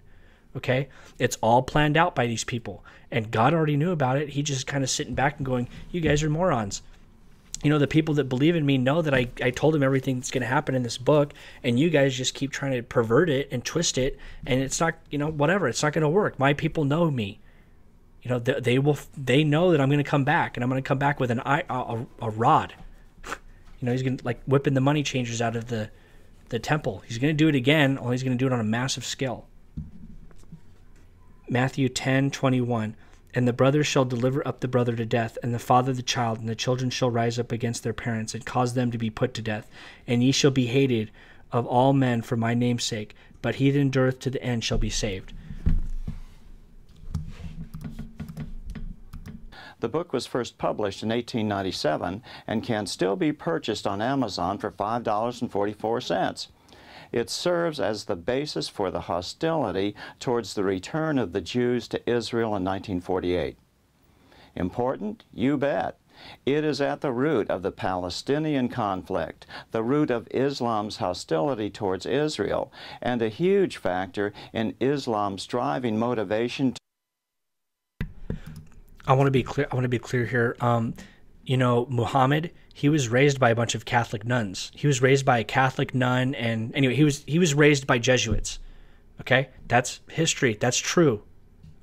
Okay? It's all planned out by these people, and God already knew about it. He just kind of sitting back and going, you guys are morons. you know, the people that believe in me know that I told them everything that's going to happen in this book, and you guys just keep trying to pervert it and twist it, and it's not, you know, whatever, it's not going to work. My people know me. You know, they know that I'm going to come back, and I'm going to come back with a rod. You know, he's going to, like, whipping the money changers out of the temple. He's going to do it again, only he's going to do it on a massive scale. Matthew 10:21. And the brother shall deliver up the brother to death, and the father the child, and the children shall rise up against their parents, and cause them to be put to death. And ye shall be hated of all men for my name's sake, but he that endureth to the end shall be saved. The book was first published in 1897 and can still be purchased on Amazon for $5.44. It serves as the basis for the hostility towards the return of the Jews to Israel in 1948. Important? You bet. It is at the root of the Palestinian conflict, the root of Islam's hostility towards Israel, and a huge factor in Islam's driving motivation. I want to be clear here. You know, Muhammad, he was raised by a bunch of Catholic nuns. He was raised by a Catholic nun, and anyway, he was raised by Jesuits. Okay? That's history. That's true.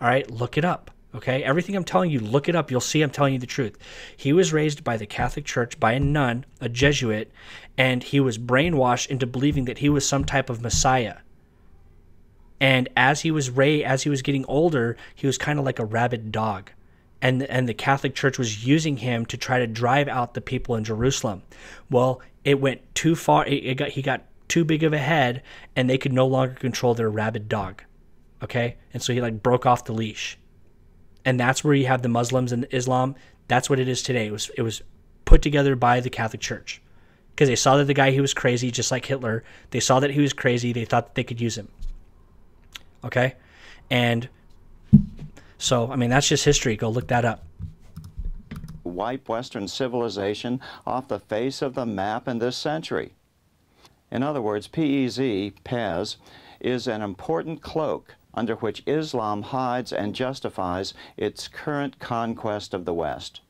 All right? Look it up. Okay? Everything I'm telling you, look it up. You'll see I'm telling you the truth. He was raised by the Catholic Church, by a nun, a Jesuit, and he was brainwashed into believing that he was some type of Messiah. And as he was getting older, he was kind of like a rabid dog. And the Catholic Church was using him to try to drive out the people in Jerusalem. Well, it went too far. He got too big of a head, and they could no longer control their rabid dog. Okay? And so he, like, broke off the leash. And that's where you have the Muslims and Islam. That's what it is today. It was put together by the Catholic Church. Because they saw that the guy, he was crazy, just like Hitler. They saw that he was crazy. They thought that they could use him. Okay? And so, I mean, that's just history. Go look that up. Wipe Western civilization off the face of the map in this century. In other words, Pez, is an important cloak under which Islam hides and justifies its current conquest of the West.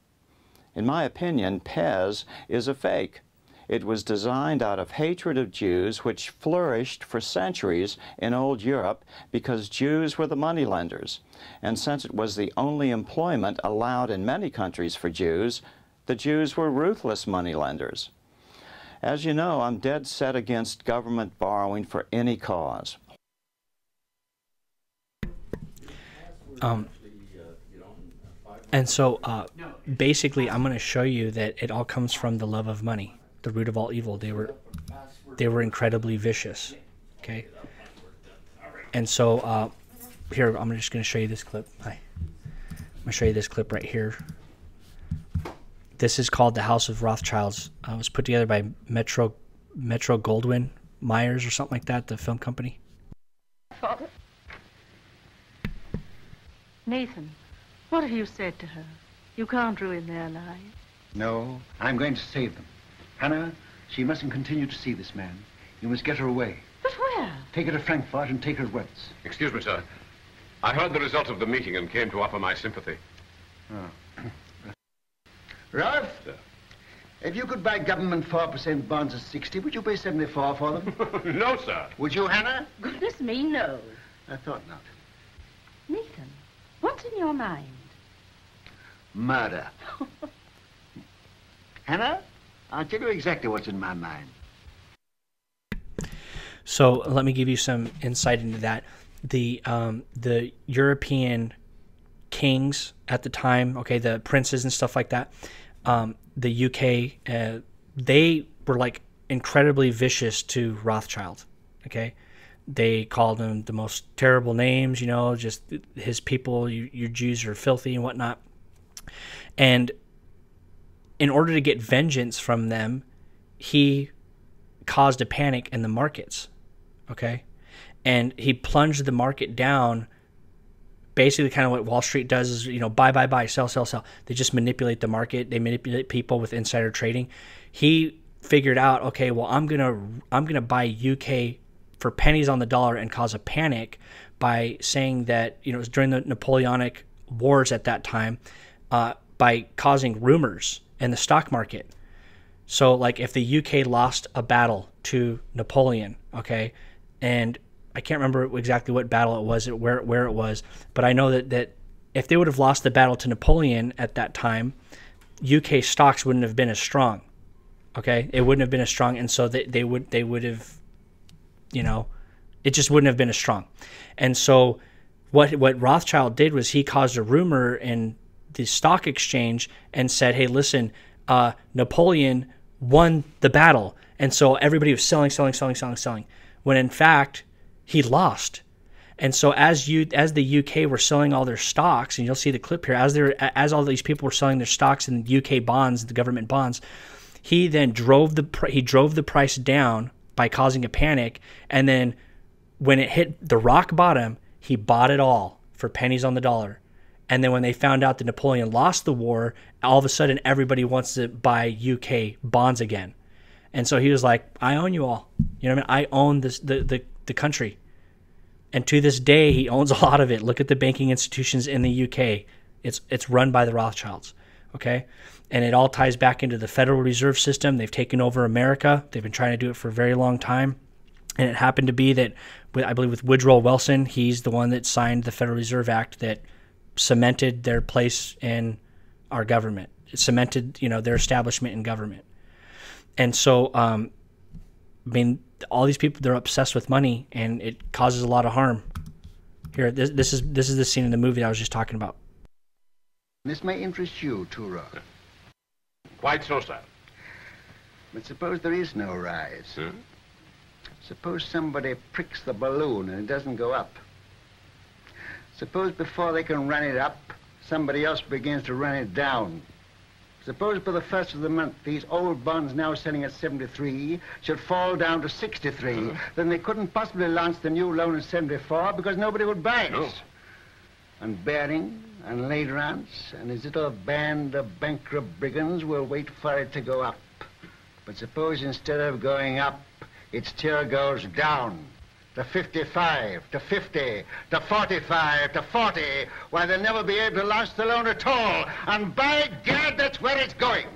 In my opinion, Pez is a fake. It was designed out of hatred of Jews, which flourished for centuries in old Europe because Jews were the moneylenders. And since it was the only employment allowed in many countries for Jews, the Jews were ruthless moneylenders. As you know, I'm dead set against government borrowing for any cause. And so basically, I'm going to show you that it all comes from the love of money. The root of all evil. They were incredibly vicious. Okay. And so here, I'm just going to show you this clip. I'm going to show you this clip right here. This is called The House of Rothschilds. It was put together by Metro Goldwyn Myers or something like that, the film company. Father. Nathan, what have you said to her? You can't ruin their lives. No, I'm going to save them. Hannah, she mustn't continue to see this man. You must get her away. But where? Take her to Frankfurt and take her at once. Excuse me, sir. I heard the result of the meeting and came to offer my sympathy. Oh. Ralph, sir. If you could buy government 4% bonds at 60, would you pay 74 for them? No, sir. Would you, Hannah? Goodness me, no. I thought not. Nathan, what's in your mind? Murder. Hannah, I'll tell you exactly what's in my mind. So let me give you some insight into that. The European kings at the time, okay, the princes and stuff like that, the UK, they were like incredibly vicious to Rothschild, okay? They called him the most terrible names, you know, just his people, your Jews are filthy and whatnot. And in order to get vengeance from them, he caused a panic in the markets, okay? And he plunged the market down. Basically, kind of what Wall Street does is, you know, buy, sell, sell, sell. They just manipulate the market. They manipulate people with insider trading. He figured out, okay, well, I'm gonna buy UK for pennies on the dollar and cause a panic by saying that, you know, it was during the Napoleonic Wars at that time, by causing rumors in the stock market. So like if the UK lost a battle to Napoleon, okay, and I can't remember exactly what battle it was, where it was, but I know that if they would have lost the battle to Napoleon at that time, UK stocks wouldn't have been as strong. Okay, it wouldn't have been as strong, and so they would have, you know, it just wouldn't have been as strong. And so what Rothschild did was he caused a rumor in the stock exchange and said, hey, listen, Napoleon won the battle. And so everybody was selling, when in fact he lost. And so as the UK were selling all their stocks, and you'll see the clip here, as all these people were selling their stocks in UK bonds, the government bonds, he then drove the price down by causing a panic, and then when it hit the rock bottom, he bought it all for pennies on the dollar. And then when they found out that Napoleon lost the war, all of a sudden everybody wants to buy UK bonds again. And so he was like, I own you all. You know what I mean? I own this the country. And to this day, he owns a lot of it. Look at the banking institutions in the UK. It's run by the Rothschilds, okay? And it all ties back into the Federal Reserve System. They've taken over America. They've been trying to do it for a very long time. And it happened to be that, I believe with Woodrow Wilson, he's the one that signed the Federal Reserve Act that cemented their place in our government. It cemented, you know, their establishment in government. And so, I mean, all these people, they're obsessed with money, and it causes a lot of harm. Here, this is the scene in the movie I was just talking about. This may interest you too, Roth. Quite so, sir. But suppose there is no rise. Suppose somebody pricks the balloon and it doesn't go up. Suppose before they can run it up, somebody else begins to run it down. Suppose by the first of the month, these old bonds now selling at 73 should fall down to 63. Then they couldn't possibly launch the new loan at 74 because nobody would buy it. No. And Baring and Laterance and his little band of bankrupt brigands will wait for it to go up. But suppose instead of going up, its tier goes down to 55, to 50, to 45, to 40, why they'll never be able to launch the loan at all. And by God, that's where it's going.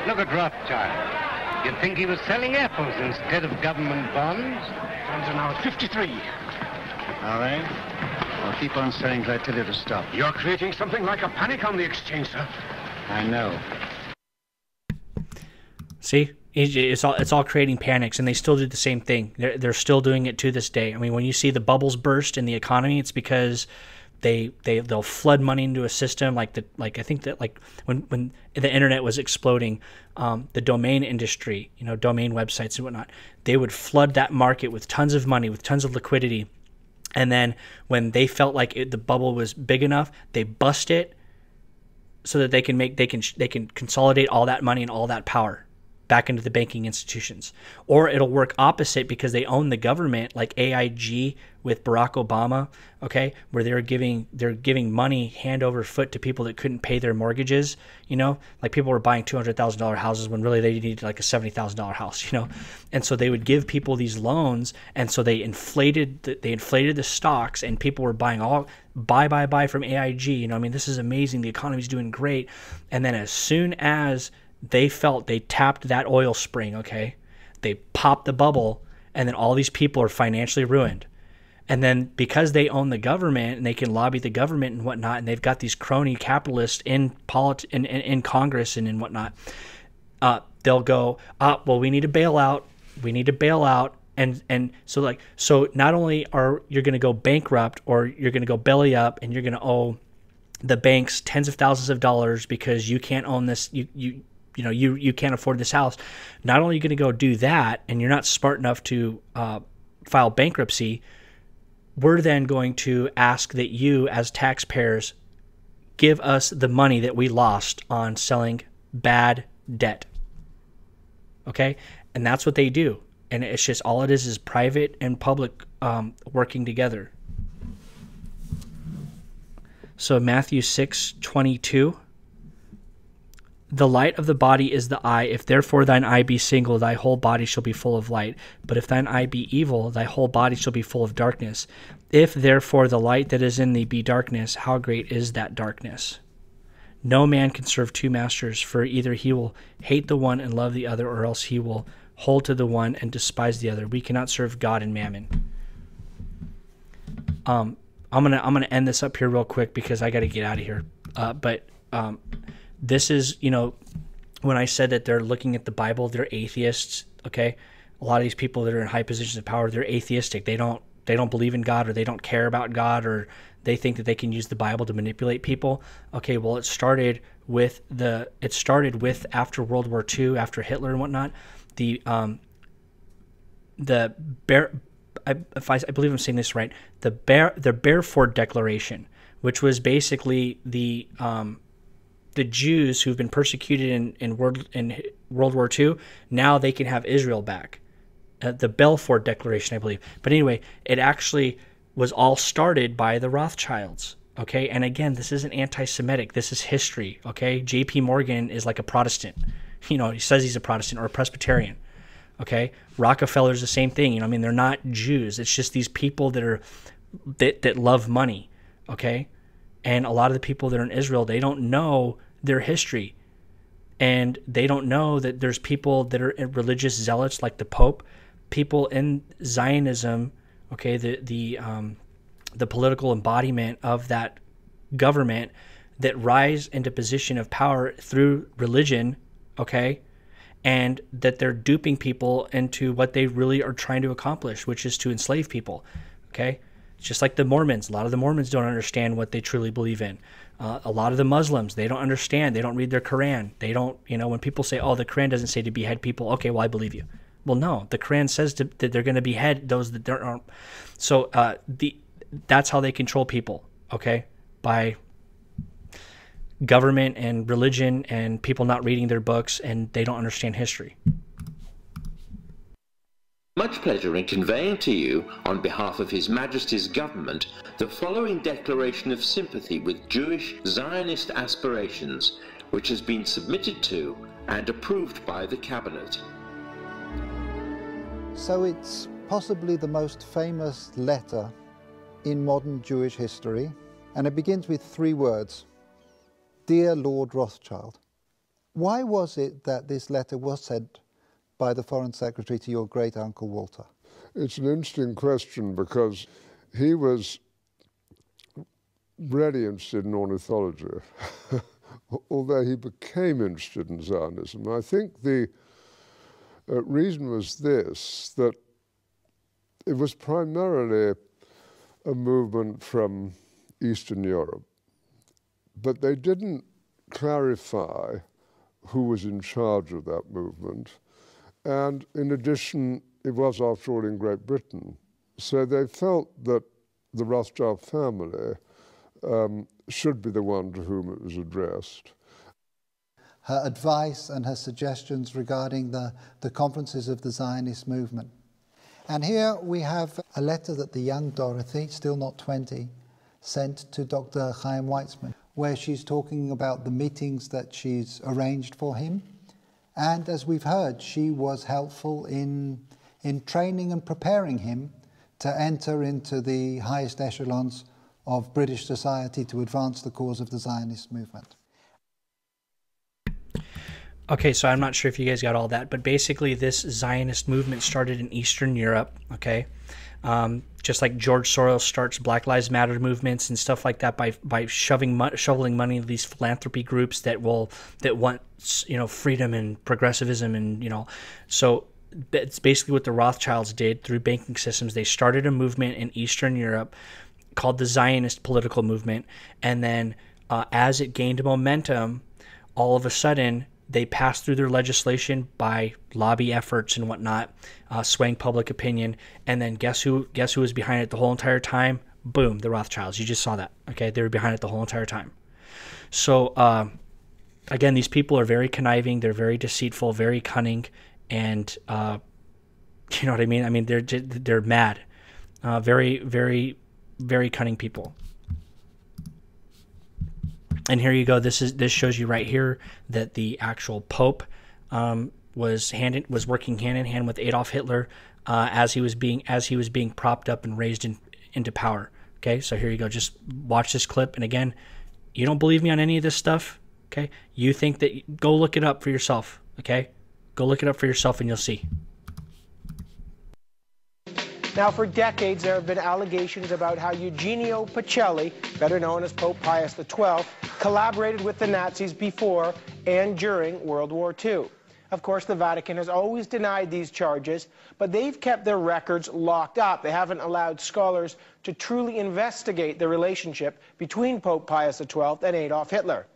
Look at Rothschild. You'd think he was selling apples instead of government bonds. Bonds are now at 53. All right. I'll keep on selling till I tell you to stop. You're creating something like a panic on the exchange, sir. I know. See? It's all creating panics, and they still do the same thing. They're still doing it to this day. I mean, when you see the bubbles burst in the economy, it's because they'll flood money into a system I think that when the internet was exploding, the domain industry, you know, domain websites and whatnot, they would flood that market with tons of money, with tons of liquidity, and then when they felt like the bubble was big enough, they bust it so that they can consolidate all that money and all that power back into the banking institutions. Or it'll work opposite because they own the government, like AIG with Barack Obama, okay, where they're giving money hand over foot to people that couldn't pay their mortgages, you know, like people were buying $200,000 houses when really they needed like a $70,000 house, you know. And so they would give people these loans, and so they inflated the stocks, and people were buying all buy from AIG, you know. I mean, this is amazing, the economy's doing great. And then as soon as they tapped that oil spring, okay, they popped the bubble, and then all these people are financially ruined. And then because they own the government and they can lobby the government and whatnot, and they've got these crony capitalists in Congress and in whatnot, they'll go, well, we need to bail out. And so not only are you're going to go bankrupt, or you're going to go belly up, and you're going to owe the banks tens of thousands of dollars because you can't own this, you can't afford this house. Not only are you going to go do that, and you're not smart enough to file bankruptcy, we're then going to ask that you, as taxpayers, give us the money that we lost on selling bad debt. Okay? And that's what they do. And it's just, all it is private and public working together. So Matthew 6:22. The light of the body is the eye. If therefore thine eye be single, thy whole body shall be full of light. But if thine eye be evil, thy whole body shall be full of darkness. If therefore the light that is in thee be darkness, how great is that darkness? No man can serve two masters, for either he will hate the one and love the other, or else he will hold to the one and despise the other. We cannot serve God and mammon. I'm gonna end this up here real quick because I got to get out of here. This is, when I said that they're looking at the Bible, they're atheists, okay? A lot of these people that are in high positions of power, they're atheistic. They don't believe in God, or they don't care about God, or they think that they can use the Bible to manipulate people. Okay, well, it started with after World War II, after Hitler and whatnot, I believe I'm saying this right, the Balfour Declaration, which was basically the Jews who've been persecuted in World War II, now they can have Israel back. The Balfour Declaration, I believe. But anyway, it actually was all started by the Rothschilds. Okay, and again, this isn't anti-Semitic. This is history. Okay, J.P. Morgan is like a Protestant. He says he's a Protestant or a Presbyterian. Okay, Rockefeller's the same thing. They're not Jews. It's just these people that love money. Okay. And a lot of the people that are in Israel, they don't know their history. And they don't know that there's people that are religious zealots like the Pope, people in Zionism, okay, the political embodiment of that government that rise into position of power through religion, okay, and that they're duping people into what they really are trying to accomplish, which is to enslave people, okay? It's just like the Mormons. A lot of the Mormons don't understand what they truly believe in. A lot of the Muslims, they don't understand. They don't read their Quran. They don't, when people say, oh, the Quran doesn't say to behead people. Okay, well, I believe you. Well, no, the Quran says that they're going to behead those that aren't. So that's how they control people, okay, by government and religion and people not reading their books, and they don't understand history. Much pleasure in conveying to you, on behalf of His Majesty's government, the following declaration of sympathy with Jewish Zionist aspirations, which has been submitted to and approved by the Cabinet. So it's possibly the most famous letter in modern Jewish history, and it begins with 3 words: Dear Lord Rothschild. Why was it that this letter was sent by the Foreign Secretary to your great-uncle Walter? It's an interesting question because he was really interested in ornithology, although he became interested in Zionism. I think the reason was this, that it was primarily a movement from Eastern Europe, but they didn't clarify who was in charge of that movement. And in addition, it was, after all, in Great Britain. So they felt that the Rothschild family should be the one to whom it was addressed. Her advice and her suggestions regarding the conferences of the Zionist movement. And here we have a letter that the young Dorothy, still not 20, sent to Dr. Chaim Weizmann, where she's talking about the meetings that she's arranged for him. And as we've heard, she was helpful in training and preparing him to enter into the highest echelons of British society to advance the cause of the Zionist movement. Okay, so I'm not sure if you guys got all that, but basically this Zionist movement started in Eastern Europe, okay? Just like George Soros starts Black Lives Matter movements and stuff like that by shoveling money into these philanthropy groups that want freedom and progressivism, and so that's basically what the Rothschilds did through banking systems. They started a movement in Eastern Europe called the Zionist political movement, and then as it gained momentum, all of a sudden they passed through their legislation by lobby efforts and whatnot, swaying public opinion. And then guess who was behind it the whole entire time? Boom, the Rothschilds. You just saw that. Okay, they were behind it the whole entire time. So again, these people are very conniving. They're very deceitful, very cunning, and you know what I mean? I mean, they're mad. Very, very, very cunning people. And here you go. This shows you right here that the actual Pope was working hand in hand with Adolf Hitler as he was being propped up and raised into power. Okay, so here you go. Just watch this clip. And again, you don't believe me on any of this stuff. Okay, you think that, go look it up for yourself. Okay, go look it up for yourself and you'll see. Now, for decades, there have been allegations about how Eugenio Pacelli, better known as Pope Pius XII, collaborated with the Nazis before and during World War II. Of course, the Vatican has always denied these charges, but they've kept their records locked up. They haven't allowed scholars to truly investigate the relationship between Pope Pius XII and Adolf Hitler.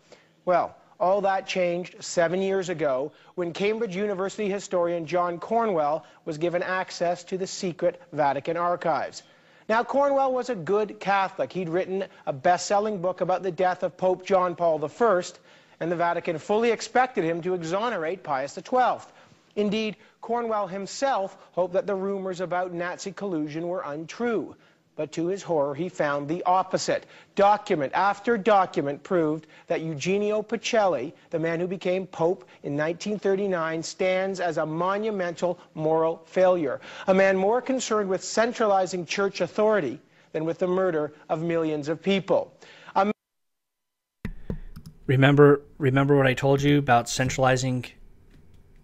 Well, all that changed 7 years ago when Cambridge University historian John Cornwell was given access to the secret Vatican archives. Now, Cornwell was a good Catholic. He'd written a best-selling book about the death of Pope John Paul I, and the Vatican fully expected him to exonerate Pius XII. Indeed, Cornwell himself hoped that the rumors about Nazi collusion were untrue. But to his horror, he found the opposite. Document after document proved that Eugenio Pacelli, the man who became Pope in 1939, stands as a monumental moral failure. A man more concerned with centralizing church authority than with the murder of millions of people. Remember what I told you about centralizing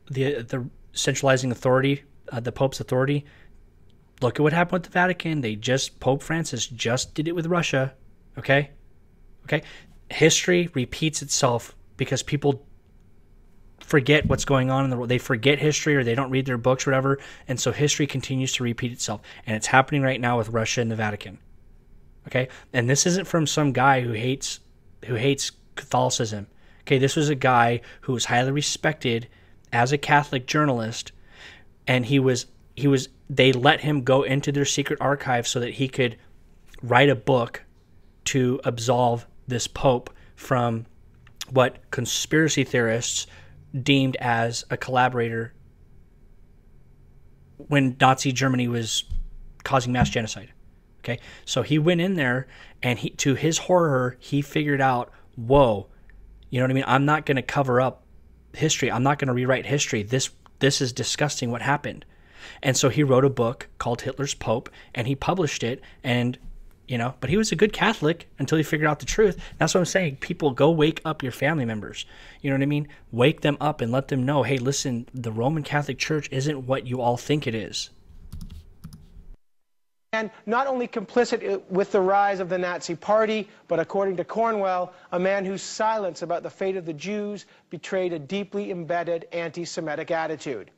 the centralizing authority, the Pope's authority? Look at what happened with the Vatican. Pope Francis just did it with Russia. Okay? Okay? History repeats itself because people forget what's going on in the world. They forget history, or they don't read their books or whatever, and so history continues to repeat itself. And it's happening right now with Russia and the Vatican. Okay? And this isn't from some guy who hates Catholicism. Okay, this was a guy who was highly respected as a Catholic journalist, and they let him go into their secret archive so that he could write a book to absolve this Pope from what conspiracy theorists deemed as a collaborator when Nazi Germany was causing mass genocide. Okay, so he went in there, and to his horror, he figured out, whoa, you know what I mean? I'm not going to cover up history. I'm not going to rewrite history. This is disgusting what happened. And so he wrote a book called Hitler's Pope, and he published it, and, but he was a good Catholic until he figured out the truth. That's what I'm saying. People, go wake up your family members. You know what I mean? Wake them up and let them know, hey, listen, the Roman Catholic Church isn't what you all think it is. And not only complicit with the rise of the Nazi Party, but according to Cornwell, a man whose silence about the fate of the Jews betrayed a deeply embedded anti-Semitic attitude.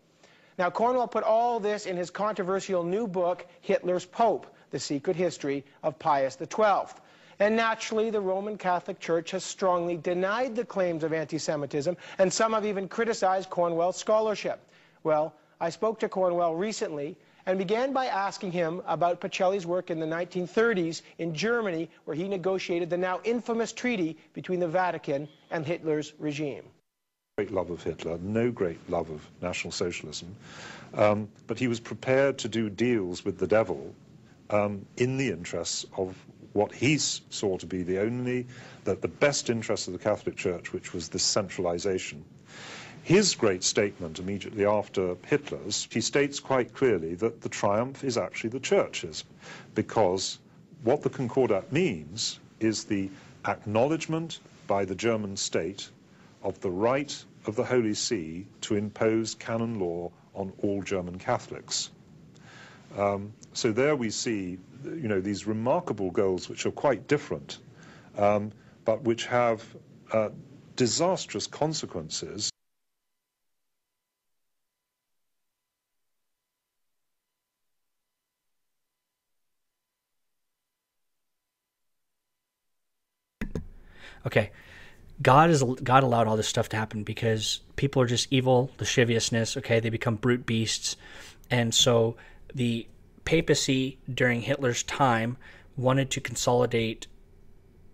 Now, Cornwell put all this in his controversial new book, Hitler's Pope, The Secret History of Pius XII. And naturally, the Roman Catholic Church has strongly denied the claims of anti-Semitism, and some have even criticized Cornwell's scholarship. Well, I spoke to Cornwell recently and began by asking him about Pacelli's work in the 1930s in Germany, where he negotiated the now infamous treaty between the Vatican and Hitler's regime. Great love of Hitler, no great love of National Socialism, but he was prepared to do deals with the devil in the interests of what he saw to be the best interest of the Catholic Church, which was this centralization. His great statement immediately after Hitler's, he states quite clearly that the triumph is actually the Church's, because what the Concordat means is the acknowledgement by the German state of the right of the Holy See to impose canon law on all German Catholics. So there we see, these remarkable goals which are quite different, but which have disastrous consequences. Okay, God allowed all this stuff to happen because people are just evil, lasciviousness, okay? They become brute beasts. And so the papacy during Hitler's time wanted to consolidate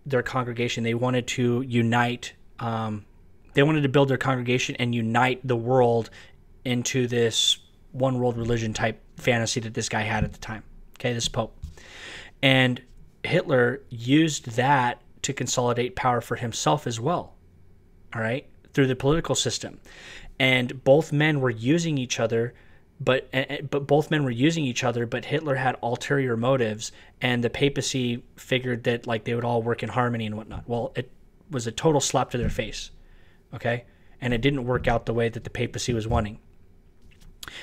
their congregation. They wanted to unite, they wanted to build their congregation and unite the world into this one world religion type fantasy that this guy had at the time, okay, this Pope. And Hitler used that to consolidate power for himself as well, all right, through the political system. And both men were using each other, but Hitler had ulterior motives, and the papacy figured that like they would all work in harmony and whatnot. Well, it was a total slap to their face, okay? And it didn't work out the way that the papacy was wanting,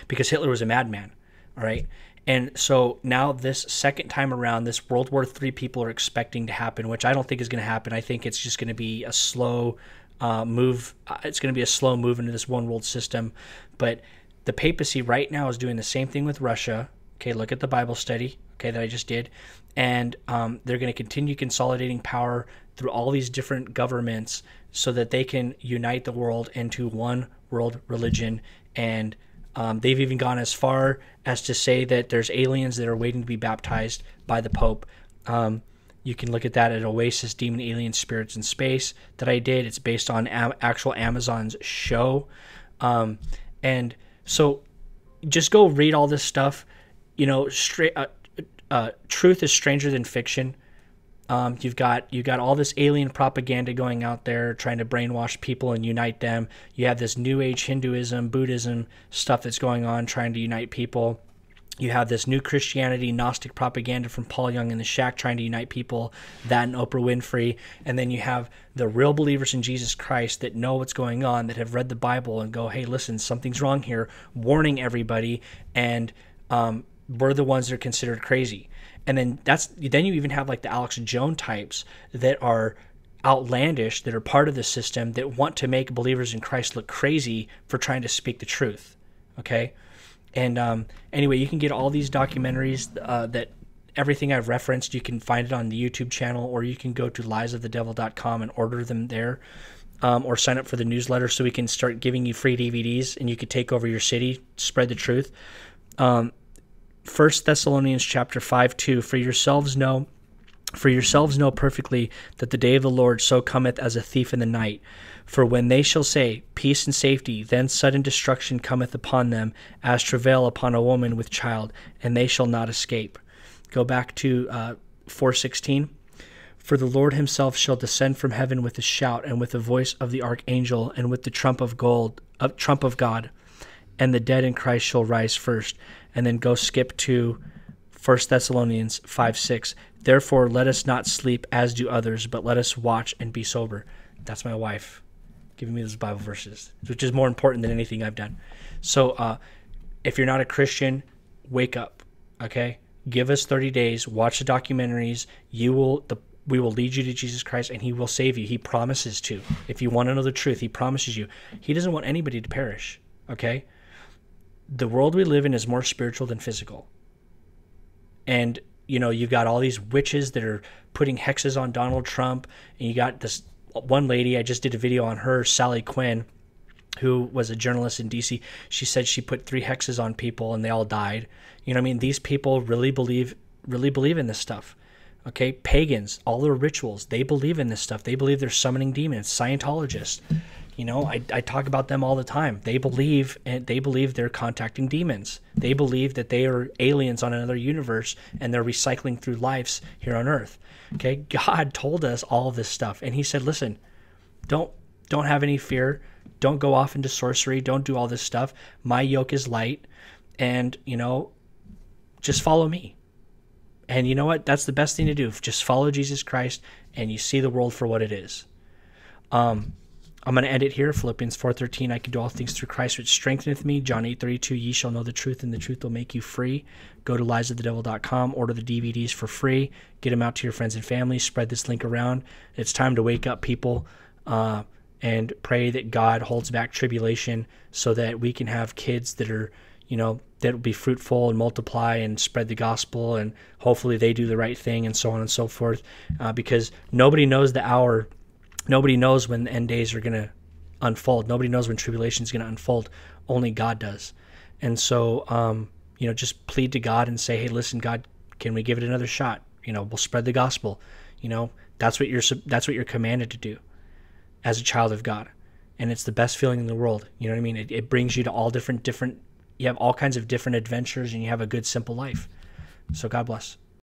because Hitler was a madman, all right? And so now this second time around, this World War III people are expecting to happen, which I don't think is going to happen. I think it's just going to be a slow move. It's going to be a slow move into this one world system. But the papacy right now is doing the same thing with Russia. Okay, look at the Bible study, okay, that I just did. And they're going to continue consolidating power through all these different governments so that they can unite the world into one world religion. And they've even gone as far as to say that there's aliens that are waiting to be baptized by the Pope. You can look at that at Oasis, Demon Alien Spirits in Space that I did. It's based on actual Amazon's show. And so just go read all this stuff. You know, truth is stranger than fiction. You've got all this alien propaganda going out there trying to brainwash people and unite them. You have this New Age Hinduism, Buddhism stuff that's going on trying to unite people. You have this new Christianity, Gnostic propaganda from Paul Young and the Shack trying to unite people, that and Oprah Winfrey. And then you have the real believers in Jesus Christ that know what's going on, that have read the Bible and go, hey, listen, something's wrong here, warning everybody. And we're the ones that are considered crazy. And then you even have like the Alex Jones types that are outlandish, that are part of the system, that want to make believers in Christ look crazy for trying to speak the truth. Okay? And anyway, you can get all these documentaries that everything I've referenced, you can find it on the YouTube channel, or you can go to liesofthedevil.com and order them there, or sign up for the newsletter so we can start giving you free DVDs and you could take over your city, spread the truth. 1 Thessalonians chapter 5:2, for yourselves know perfectly that the day of the Lord so cometh as a thief in the night. For when they shall say, peace and safety, then sudden destruction cometh upon them, as travail upon a woman with child, and they shall not escape. Go back to 4:16. For the Lord himself shall descend from heaven with a shout, and with the voice of the archangel, and with the trump of God, and the dead in Christ shall rise first. And then go skip to 1 Thessalonians 5:6. Therefore let us not sleep as do others, but let us watch and be sober. That's my wife giving me those Bible verses, which is more important than anything I've done. So if you're not a Christian, wake up, okay? Give us 30 days, watch the documentaries. We will lead you to Jesus Christ, and he will save you. He promises to. If you want to know the truth, he promises you. He doesn't want anybody to perish, okay? The world we live in is more spiritual than physical. And, you know, you've got all these witches that are putting hexes on Donald Trump, and you got this one lady, I just did a video on her, Sally Quinn, who was a journalist in DC. She said she put 3 hexes on people and they all died. You know what I mean? These people really believe in this stuff. Okay? Pagans, all their rituals, they believe in this stuff. They believe they're summoning demons. Scientologists, you know, I talk about them all the time. They believe they're contacting demons. They believe that they are aliens on another universe and they're recycling through lives here on Earth. Okay? God told us all of this stuff, and he said, listen, don't have any fear. Don't go off into sorcery. Don't do all this stuff. My yoke is light, and, you know, just follow me. And you know what? That's the best thing to do. Just follow Jesus Christ, and you see the world for what it is. I'm going to end it here. Philippians 4:13, I can do all things through Christ which strengtheneth me. John 8:32, ye shall know the truth, and the truth will make you free. Go to liesofthedevil.com, order the DVDs for free. Get them out to your friends and family. Spread this link around. It's time to wake up, people, and pray that God holds back tribulation so that we can have kids that are, you know, that will be fruitful and multiply and spread the gospel, and hopefully they do the right thing, and so on and so forth, because nobody knows the hour. Nobody knows when the end days are going to unfold. Nobody knows when tribulation is going to unfold. Only God does. And so, you know, just plead to God and say, hey, listen, God, can we give it another shot? You know, we'll spread the gospel. You know, that's what you're commanded to do as a child of God. And it's the best feeling in the world. You know what I mean? It brings you to all different, you have all kinds of different adventures, and you have a good, simple life. So God bless.